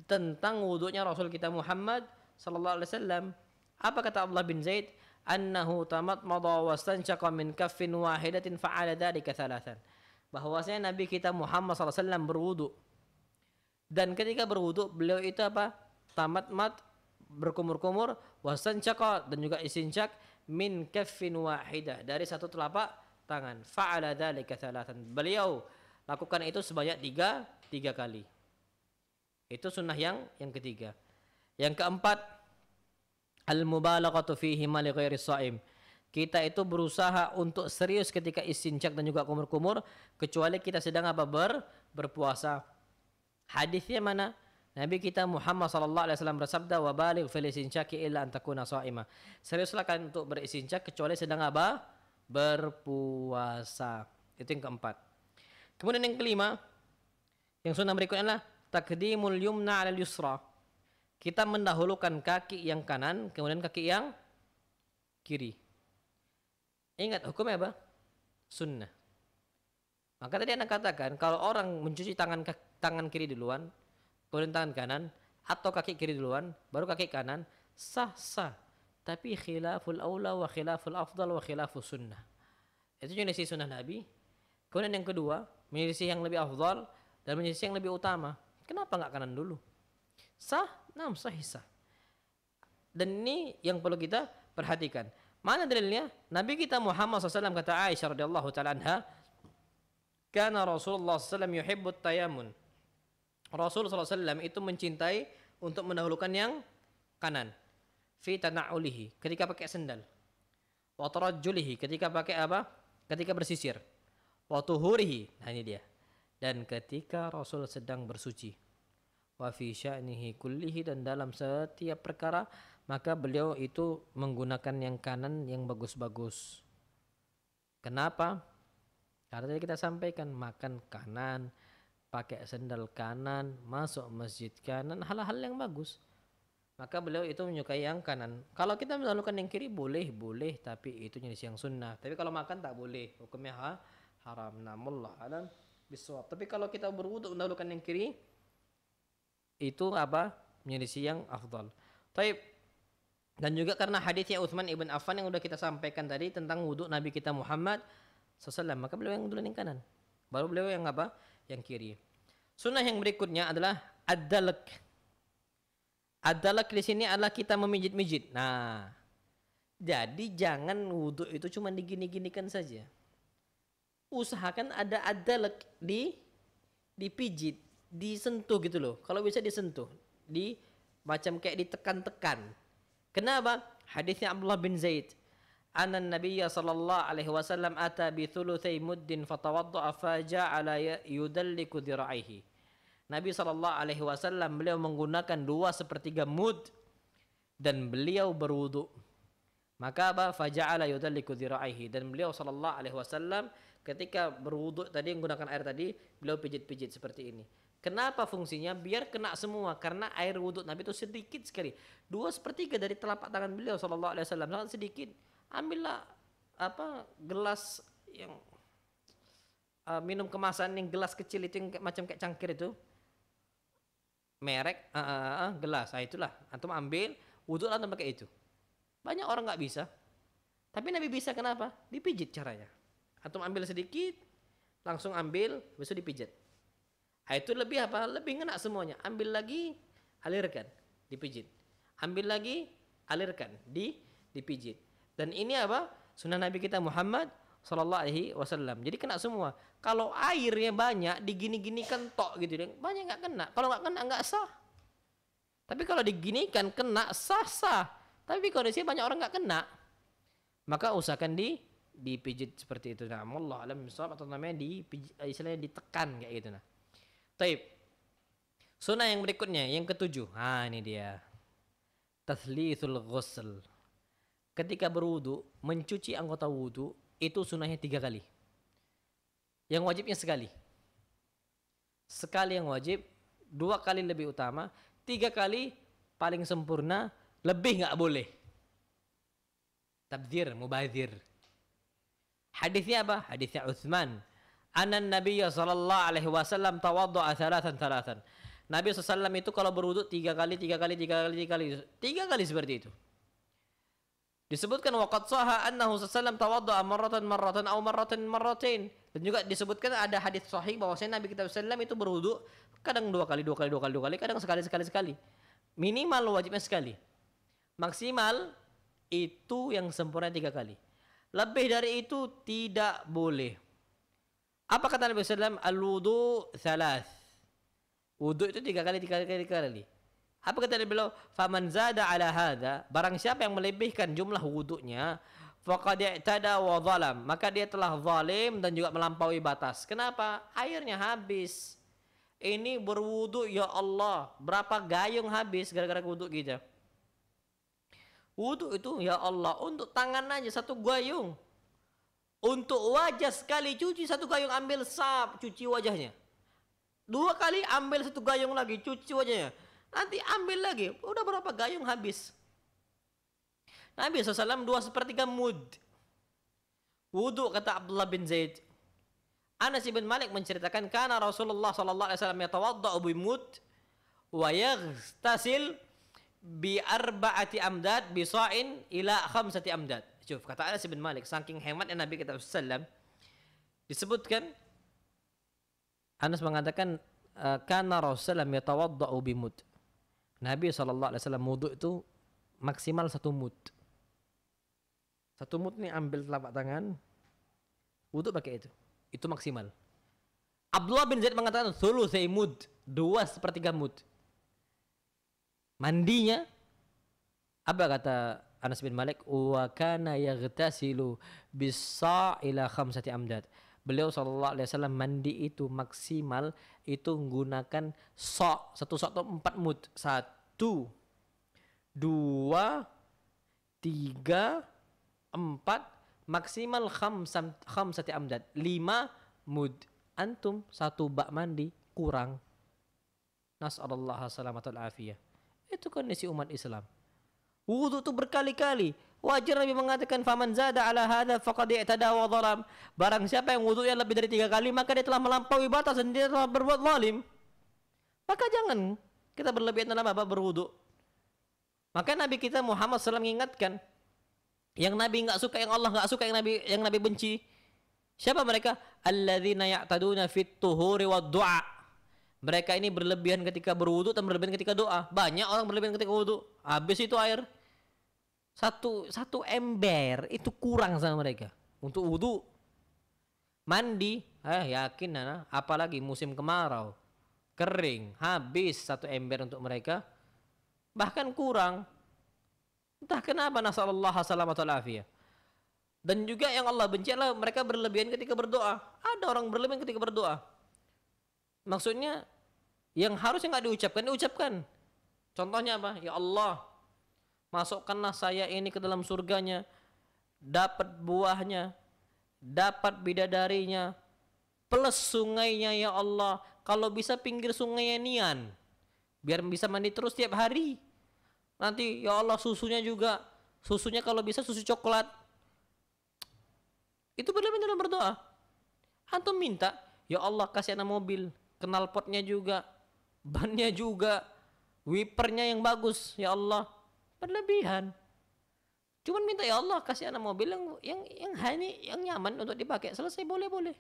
tentang wudunya Rasul kita Muhammad sallallahu alaihi wasallam. Apa kata Abdullah bin Zaid? Annahu tamatmada wastanshaqa min kaffin wahidatin fa'ala dzalika thalathan. Bahwasanya Nabi kita Muhammad sallallahu alaihi wasallam berwudu, dan ketika berwudu beliau itu apa? Tamatmat, berkumur-kumur, wastanshaqa, dan juga istinsyaq, min kaffin wahidah, dari satu telapak tangan. Fa'ala dzalika thalathan. Beliau lakukan itu sebanyak tiga kali. Itu sunnah yang ketiga. Yang keempat, al-mubalaghatu fihi ma li ghairi shaim. Kita itu berusaha untuk serius ketika istinsyaq dan juga kumur-kumur, kecuali kita sedang apa? Berpuasa. Hadisnya mana? Nabi kita Muhammad sallallahu alaihi wasallam bersabda, wa baligh fil istinsyaqi illa an takuna sha'ima. Seriuslah kalian untuk beristinsyaq kecuali sedang apa? Berpuasa. Itu yang keempat. Kemudian yang kelima, yang sunnah berikutnya adalah taqdimul yumna 'alal yusra. Kita mendahulukan kaki yang kanan kemudian kaki yang kiri. Ingat hukumnya apa? Sunnah. Maka tadi Anda katakan kalau orang mencuci tangan kiri duluan, kemudian tangan kanan, atau kaki kiri duluan baru kaki kanan, sah. Tapi khilaful aula wa khilaful afdal wa khilafus sunnah. Itu menyelisih sunnah Nabi. Kemudian yang kedua, menyelisih yang lebih afdal dan menyelisih yang lebih utama. Kenapa nggak kanan dulu? Sah, sah. Dan ini yang perlu kita perhatikan. Mana dalilnya? Nabi kita Muhammad SAW, kata Aisyah radhiyallahu taala anha, kana Rasulullah SAW yuhibbut tayamun. Rasul SAW itu mencintai untuk mendahulukan yang kanan. Fi tana'ulihi, ketika pakai sendal. Wa tarajjulihi, ketika pakai apa? Ketika bersisir. Wa tuhurihi, nah ini dia. Dan ketika Rasul sedang bersuci. Wa fi sya'nihi kullihi, dan dalam setiap perkara, maka beliau itu menggunakan yang kanan yang bagus-bagus. Kenapa? Karena tadi kita sampaikan, makan kanan, pakai sendal kanan, masuk masjid kanan, hal-hal yang bagus. Maka beliau itu menyukai yang kanan. Kalau kita melakukan yang kiri boleh, tapi itu jenis yang sunnah. Tapi kalau makan tak boleh, hukumnya haram. Namullah alam bisawab. Tapi kalau kita berwudu mendahulukan yang kiri, itu apa? Menyelisih yang afdal. Taib. Dan juga karena hadisnya Utsman ibn Affan yang sudah kita sampaikan tadi tentang wudu Nabi kita Muhammad SAW, maka beliau yang duluan yang kanan, baru beliau yang apa? Yang kiri. Sunnah yang berikutnya adalah ad-dalak. Ad-dalak di sini adalah kita memijit-mijit. Nah, jadi jangan wudu itu cuma digini-ginikan saja. Usahakan ada ad-dalak, dipijit, disentuh gitu loh. Kalau bisa disentuh, macam kayak ditekan-tekan. Kenapa? Hadisnya Abdullah bin Zaid. anna an-nabiyya sallallahu alaihi wasallam ata bi thulutsai muddin fatawadda'a faja'ala yudalliku dhira'ihi. Nabi sallallahu alaihi wasallam beliau menggunakan 2/3 mud dan beliau berwudu. Maka apa? Faja'ala yudalliku dhira'ihi, dan beliau sallallahu alaihi wasallam ketika berwudu tadi menggunakan air tadi, beliau pijit-pijit seperti ini. Kenapa fungsinya? Biar kena semua, karena air wudhu Nabi itu sedikit sekali. 2/3 dari telapak tangan beliau sallallahu alaihi wasallam, sangat sedikit. Ambillah gelas yang minum kemasan, yang gelas kecil itu yang macam kayak cangkir itu. Merek gelas. Itulah. Antum ambil wudhu antum pakai itu. Banyak orang nggak bisa. Tapi Nabi bisa, kenapa? Dipijit caranya. Antum ambil sedikit, langsung ambil, besok dipijit. Itu lebih apa? Lebih ngena semuanya. Ambil lagi, alirkan, dipijit. Ambil lagi, alirkan, dipijit. Dan ini apa? Sunnah Nabi kita Muhammad sallallahu alaihi wasallam. Jadi kena semua. Kalau airnya banyak, digini-ginikan tok gitu, banyak nggak kena. Kalau nggak kena nggak sah. Tapi kalau diginikan kena sah. Tapi kalau di sini banyak orang nggak kena, maka usahakan dipijit seperti itu. Nah, Allah alam bisawab, atau namanya istilahnya ditekan kayak gitu. Nah. Taib. Sunnah yang berikutnya, yang ke-7. Ini dia. Tathlithul ghusl. Ketika berwudu, mencuci anggota wudu itu sunnahnya 3 kali. Yang wajibnya sekali. Sekali yang wajib, 2 kali lebih utama, 3 kali paling sempurna, lebih nggak boleh. Tabdzir, mubadzir. Hadisnya apa? Hadisnya Utsman. Anan Nabiyya sallallahu alaihi wasallam tawadda'a thalathan. Nabi SAW itu kalau berwudu 3 kali seperti itu. Disebutkan waqad saha annahu sallallahu tawadda'a marratan aw marratain. Dan juga disebutkan ada hadis sahih bahwasanya Nabi kita SAW itu berwudu kadang 2 kali, kadang sekali. Minimal wajibnya sekali. Maksimal itu yang sempurna 3 kali. Lebih dari itu tidak boleh. Apa kata Nabi SAW? Al-wudu thalath. Wudu itu 3 kali. Apa kata Nabi beliau? Faman zada ala hadha, barang siapa yang melebihkan jumlah wudunya, faqad i'tada wa zalam, maka dia telah zalim dan juga melampaui batas. Kenapa? Airnya habis. Ini berwudu, ya Allah, berapa gayung habis gara-gara wudu kita. Wudu itu ya Allah, untuk tangan aja 1 gayung. Untuk wajah sekali cuci 1 gayung, ambil sap, cuci wajahnya. 2 kali ambil 1 gayung lagi, cuci wajahnya. Nanti ambil lagi, udah berapa gayung habis. Nabi SAW 2/3 mud. Wudu, kata Abdullah bin Zaid. Anas bin Malik menceritakan, karena Rasulullah SAW yatawadda'u bimud wa yaghtasil bi 4 amdad bi sa'in ila 5 amdad. Cuf, kata Anas bin Malik, saking hematnya Nabi kita sallam, disebutkan Anas mengatakan kana Rasulullah yatawadda'u bimud. Nabi sallallahu alaihi wasallam wudu itu maksimal 1 mud. 1 mud nih, ambil telapak tangan, wudu pakai itu. Itu maksimal. Abdullah bin Zaid mengatakan thulutsai mud, 2/3 mud. Mandinya apa kata Anas bin Malik? Wa kana yaghtasilu bis-sa' ila 5 amdad. Beliau sallallahu alaihi wasallam mandi itu maksimal itu menggunakan sa', 1 sa' itu 4 mud. 1 2 3 4 maksimal 5 amdad. 5 mud. Antum 1 bak mandi kurang. Nas'alullah salamatul afiyah. Itu kondisi umat Islam. Wudu itu berkali-kali. Wajar Nabi mengatakan faman zada ala hadza faqad i'tada wa zalam. Barang siapa yang wudunya lebih dari 3 kali, maka dia telah melampaui batas dan dia telah berbuat zalim. Maka jangan kita berlebihan dalam apa? Berwudu. Maka Nabi kita Muhammad SAW mengingatkan, yang Nabi enggak suka, yang Allah enggak suka, yang Nabi benci. Siapa mereka? Alladzina ya'taduna fit tuhuri wad du'a. Mereka ini berlebihan ketika berwudu dan berlebihan ketika doa. Banyak orang berlebihan ketika wudu, habis itu air. Satu ember itu kurang sama mereka untuk wudu. Mandi, yakin apalagi musim kemarau, kering, habis 1 ember untuk mereka, bahkan kurang. Entah kenapa, nasallallahu salamatul afiyah. Dan juga yang Allah benci adalah mereka berlebihan ketika berdoa. Ada orang berlebihan ketika berdoa. Maksudnya yang harusnya nggak diucapkan. Contohnya apa? Ya Allah, masukkanlah saya ini ke dalam surganya, dapat buahnya, dapat bidadarinya, plus sungainya ya Allah. Kalau bisa pinggir sungainya Nian, biar bisa mandi terus tiap hari. Nanti ya Allah susunya juga, susunya kalau bisa susu coklat. Itu berlebihan dalam berdoa. Antum minta, ya Allah kasih anak mobil, knalpotnya juga, bannya juga, wipernya yang bagus, ya Allah. Berlebihan. Cuman minta ya Allah kasih anak mobil yang nyaman untuk dipakai. Selesai, boleh.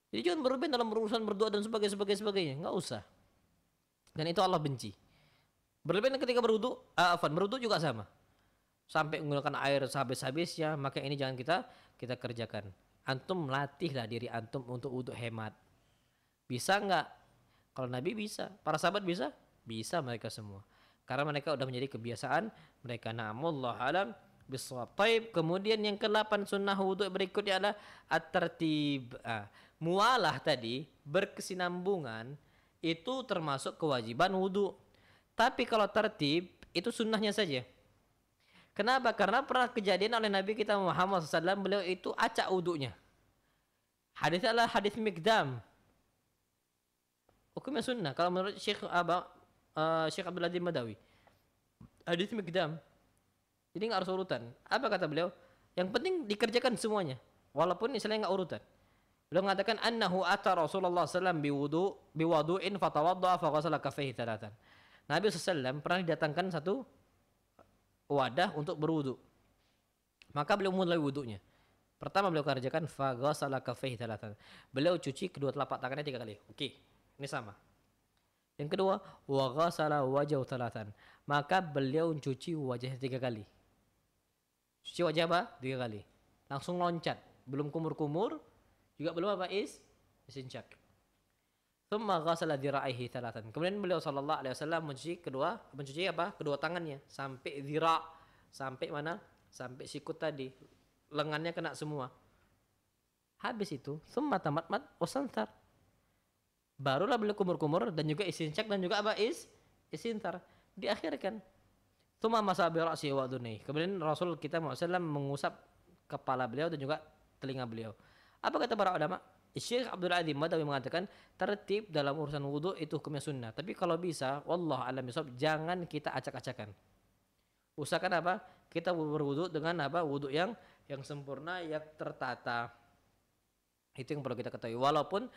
Jadi jangan berlebihan dalam urusan berdoa dan sebagainya. Enggak usah. Dan itu Allah benci. Berlebihan ketika berwudu, berwudu juga sama. Sampai menggunakan air sehabis-habisnya, maka ini jangan kita kerjakan. Antum latihlah diri antum untuk wudu hemat. Bisa enggak? Kalau Nabi bisa, para sahabat bisa? Bisa mereka semua. Karena mereka sudah menjadi kebiasaan mereka. Na'amullah alam bisawab. Taib. Kemudian yang ke-8 sunnah wudu berikutnya adalah at-tertib. Mualah tadi berkesinambungan itu termasuk kewajiban wudu. Tapi kalau tertib itu sunnahnya saja. Kenapa? Karena pernah kejadian oleh Nabi kita Muhammad SAW, beliau itu acak wudunya. Hadisnya adalah hadis Mikdam. Hukumnya sunnah. Kalau menurut Syekh Abdul Aziz Madawi, hadis Mikdam. Jadi nggak harus urutan. Apa kata beliau? Yang penting dikerjakan semuanya, walaupun istilahnya nggak urutan. Beliau mengatakan annahu ata Rasulullah SAW biwudu'in fatawadda'a faghasala kaffaihi thalathan. Nabi SAW pernah didatangkan satu wadah untuk berwudu. Maka beliau mulai wudunya. Pertama beliau kerjakan faghasala kaffaihi thalathan. Beliau cuci kedua telapak tangannya 3 kali. Oke, ini sama. Yang kedua, wa ghasala wajhahu thalathan. Maka beliau cuci wajahnya 3 kali. Cuci wajah apa? 3 kali. Langsung loncat, belum kumur-kumur, juga belum apa? Istinjak. Tsumma ghasala dhira'ihi thalathan. Kemudian beliau sallallahu alaihi wasallam mencuci apa? Kedua tangannya sampai dhira', sampai mana? Sampai sikut tadi. Lengannya kena semua. Habis itu, tsumma tamatmat wasantar. Barulah beliau kumur-kumur dan juga istinjak dan juga apa? Istintar. Diakhirkan. Tsumma masa bi ra'si wa udhunayhi. Kemudian Rasul kita SAW mengusap kepala beliau dan juga telinga beliau. Apa kata para ulama? Syekh Abdul Aziz Madawi mengatakan tertib dalam urusan wudu itu hukumnya sunnah. Tapi kalau bisa, wallahu a'lam bishawab, jangan kita acak-acakan. Usahakan apa? Kita berwudu dengan apa? Wudu yang sempurna, yang tertata. Itu yang perlu kita ketahui. Walaupun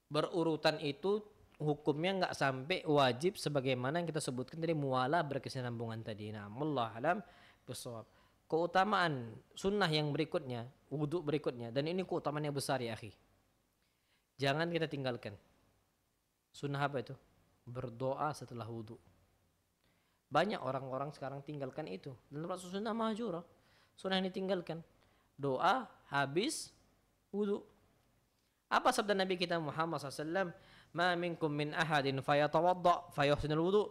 berurutan itu hukumnya nggak sampai wajib sebagaimana yang kita sebutkan tadi, mualah berkesinambungan tadi. Nah, wallahu a'lam bishawab. Keutamaan sunnah yang berikutnya, wudu berikutnya, dan ini keutamaan yang besar ya akhi. Jangan kita tinggalkan. Sunnah apa itu? Berdoa setelah wudu. Banyak orang-orang sekarang tinggalkan itu. Dan termasuk sunnah mahjurah. Sunnah yang ditinggalkan. Doa habis wudu. Apa sabda Nabi kita Muhammad SAW? Ma minkum min ahadin fayatawadda fayuhsinul wudu.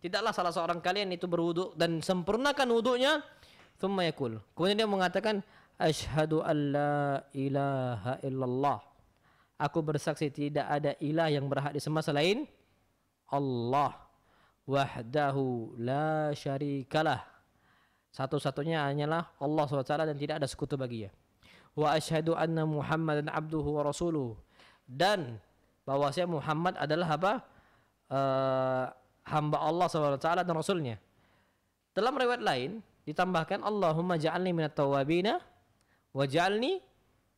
Tidaklah salah seorang kalian itu berwudu dan sempurnakan wudunya. Thumma yakul. Kemudian dia mengatakan, Ashhadu an la ilaha illallah. Aku bersaksi tidak ada ilah yang berhak disembah selain Allah. Wahdahu la syarikalah. Satu-satunya hanyalah Allah SWT dan tidak ada sekutu baginya. Wa ashhadu anna Muhammadan abduhu wa rasuluhu. Dan bahwasanya Muhammad adalah apa? Hamba Allah SWT dan Rasulnya. Dalam riwayat lain ditambahkan Allahumma ja'alni minat tawabina wa ja'alni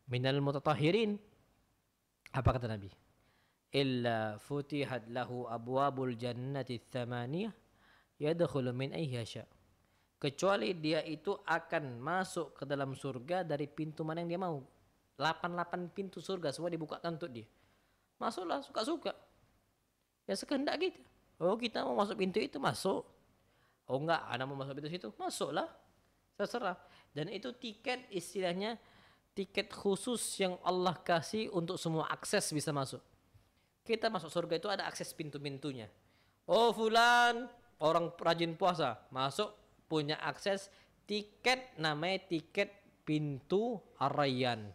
minal mutatahhirin. Apa kata Nabi? Illa futihat lahu abwabul jannati tsamaniyah yadkhulu min ayyi yasha. Kecuali dia itu akan masuk ke dalam surga dari pintu mana yang dia mau. 8 pintu surga semua dibukakan untuk dia. Masuklah suka-suka. Ya sekehendak kita. Oh kita mau masuk pintu itu, masuk. Oh enggak, anak mau masuk pintu situ, masuklah. Terserah. Dan itu tiket, istilahnya tiket khusus yang Allah kasih untuk semua akses bisa masuk. Kita masuk surga itu ada akses pintu-pintunya. Oh fulan, orang rajin puasa, masuk punya akses tiket, namanya tiket pintu Ar-Rayyan.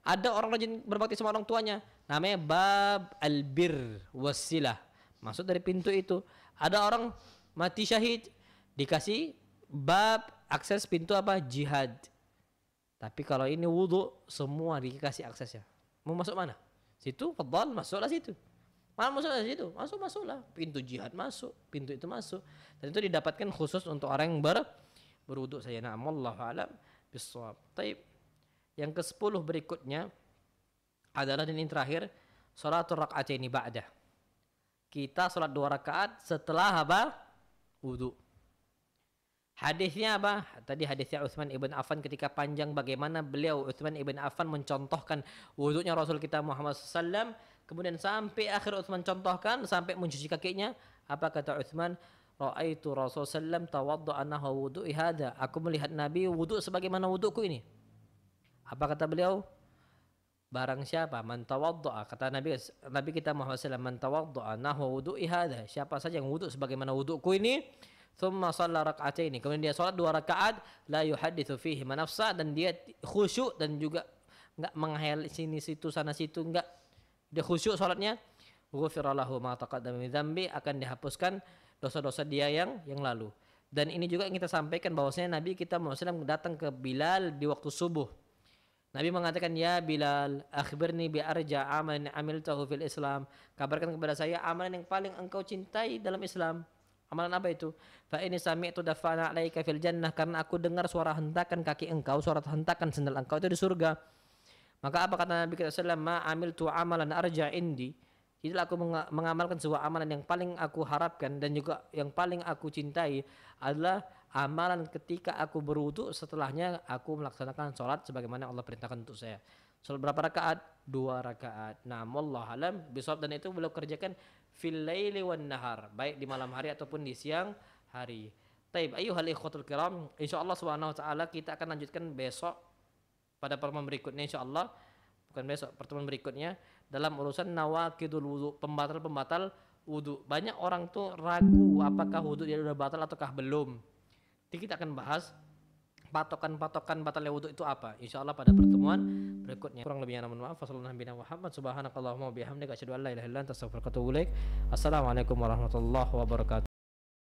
Ada orang rajin berbakti sama orang tuanya, namanya bab al-bir wasilah, masuk dari pintu itu. Ada orang mati syahid, dikasih bab akses pintu apa? Jihad. Tapi kalau ini wudu, semua dikasih aksesnya. Mau masuk mana? Situ, fadhal, masuklah situ. Malah masuklah situ, masuklah. Pintu jihad masuk, pintu itu masuk. Dan itu didapatkan khusus untuk orang yang berwudu saya. Na'am, wallahu a'lam bissawab. Taib. Yang ke-10 berikutnya adalah, dan ini terakhir, sholatul raka'ataini ba'dah. Kita sholat 2 rakaat setelah apa? Wudu. Hadisnya apa? Tadi hadisnya Utsman ibn Affan ketika panjang bagaimana beliau Utsman ibn Affan mencontohkan wudunya Rasul kita Muhammad SAW. Kemudian sampai akhir Utsman contohkan sampai mencuci kakinya. Apa kata Utsman? Ra'aitu Rasul sallam tawadda'a nahwa wudu'i hadza. Aku melihat Nabi wudu sebagaimana wuduku ini. Apa kata beliau? Barang siapa man tawadda'a, kata Nabi kita Muhammad SAW, man tawadda'a nahwa wudu'i hadza. Siapa saja yang wudu sebagaimana wuduku ini, thumma shalla raka'ataini, kemudian dia salat 2 rakaat, la yuhadditsu fihi nafsa, dan dia khusyuk dan juga enggak menghayal sini situ sana situ, enggak, dia khusyuk salatnya, ghufira lahu ma taqaddama min dzambi, akan dihapuskan dosa-dosa dia yang lalu. Dan ini juga yang kita sampaikan bahwasanya Nabi kita Muhammad SAW datang ke Bilal di waktu subuh. Nabi mengatakan, ya Bilal, akhbirni bi arja amalan amiltahu fil Islam. Kabarkan kepada saya amalan yang paling engkau cintai dalam Islam. Amalan apa itu? Fa ini sami'tu dafana 'alaika fil jannah, karena aku dengar suara hentakan kaki engkau, suara hentakan sendal engkau itu di surga. Maka apa kata Nabi sallallahu alaihi wasallam? Ma amiltu amalan arja indi. Itulah aku mengamalkan sebuah amalan yang paling aku harapkan dan juga yang paling aku cintai adalah amalan ketika aku berwudu, setelahnya aku melaksanakan sholat sebagaimana Allah perintahkan untuk saya. Sholat berapa rakaat? 2 rakaat. Nah, wallahu alam bisawab, dan itu beliau kerjakan fil laili wan nahar, baik di malam hari ataupun di siang hari. Taib, ayyuhal ikhwatul kiram, insyaallah subhanahu wa taala kita akan lanjutkan besok pada pertemuan berikutnya insyaallah. Bukan besok, pertemuan berikutnya dalam urusan nawaqidul wudu, pembatal-pembatal wudu. Banyak orang tuh ragu apakah wudu dia sudah batal ataukah belum. Nanti kita akan bahas patokan-patokan batalnya wudu itu apa. Insyaallah pada pertemuan berikutnya. Kurang lebihnya mohon maaf. Wassallallahu nabi Muhammad subhanakallahumma wa bihamdika asyhadu an la ilaha illa anta astaghfiruka wa atubu ilaik. Assalamualaikum warahmatullahi wabarakatuh.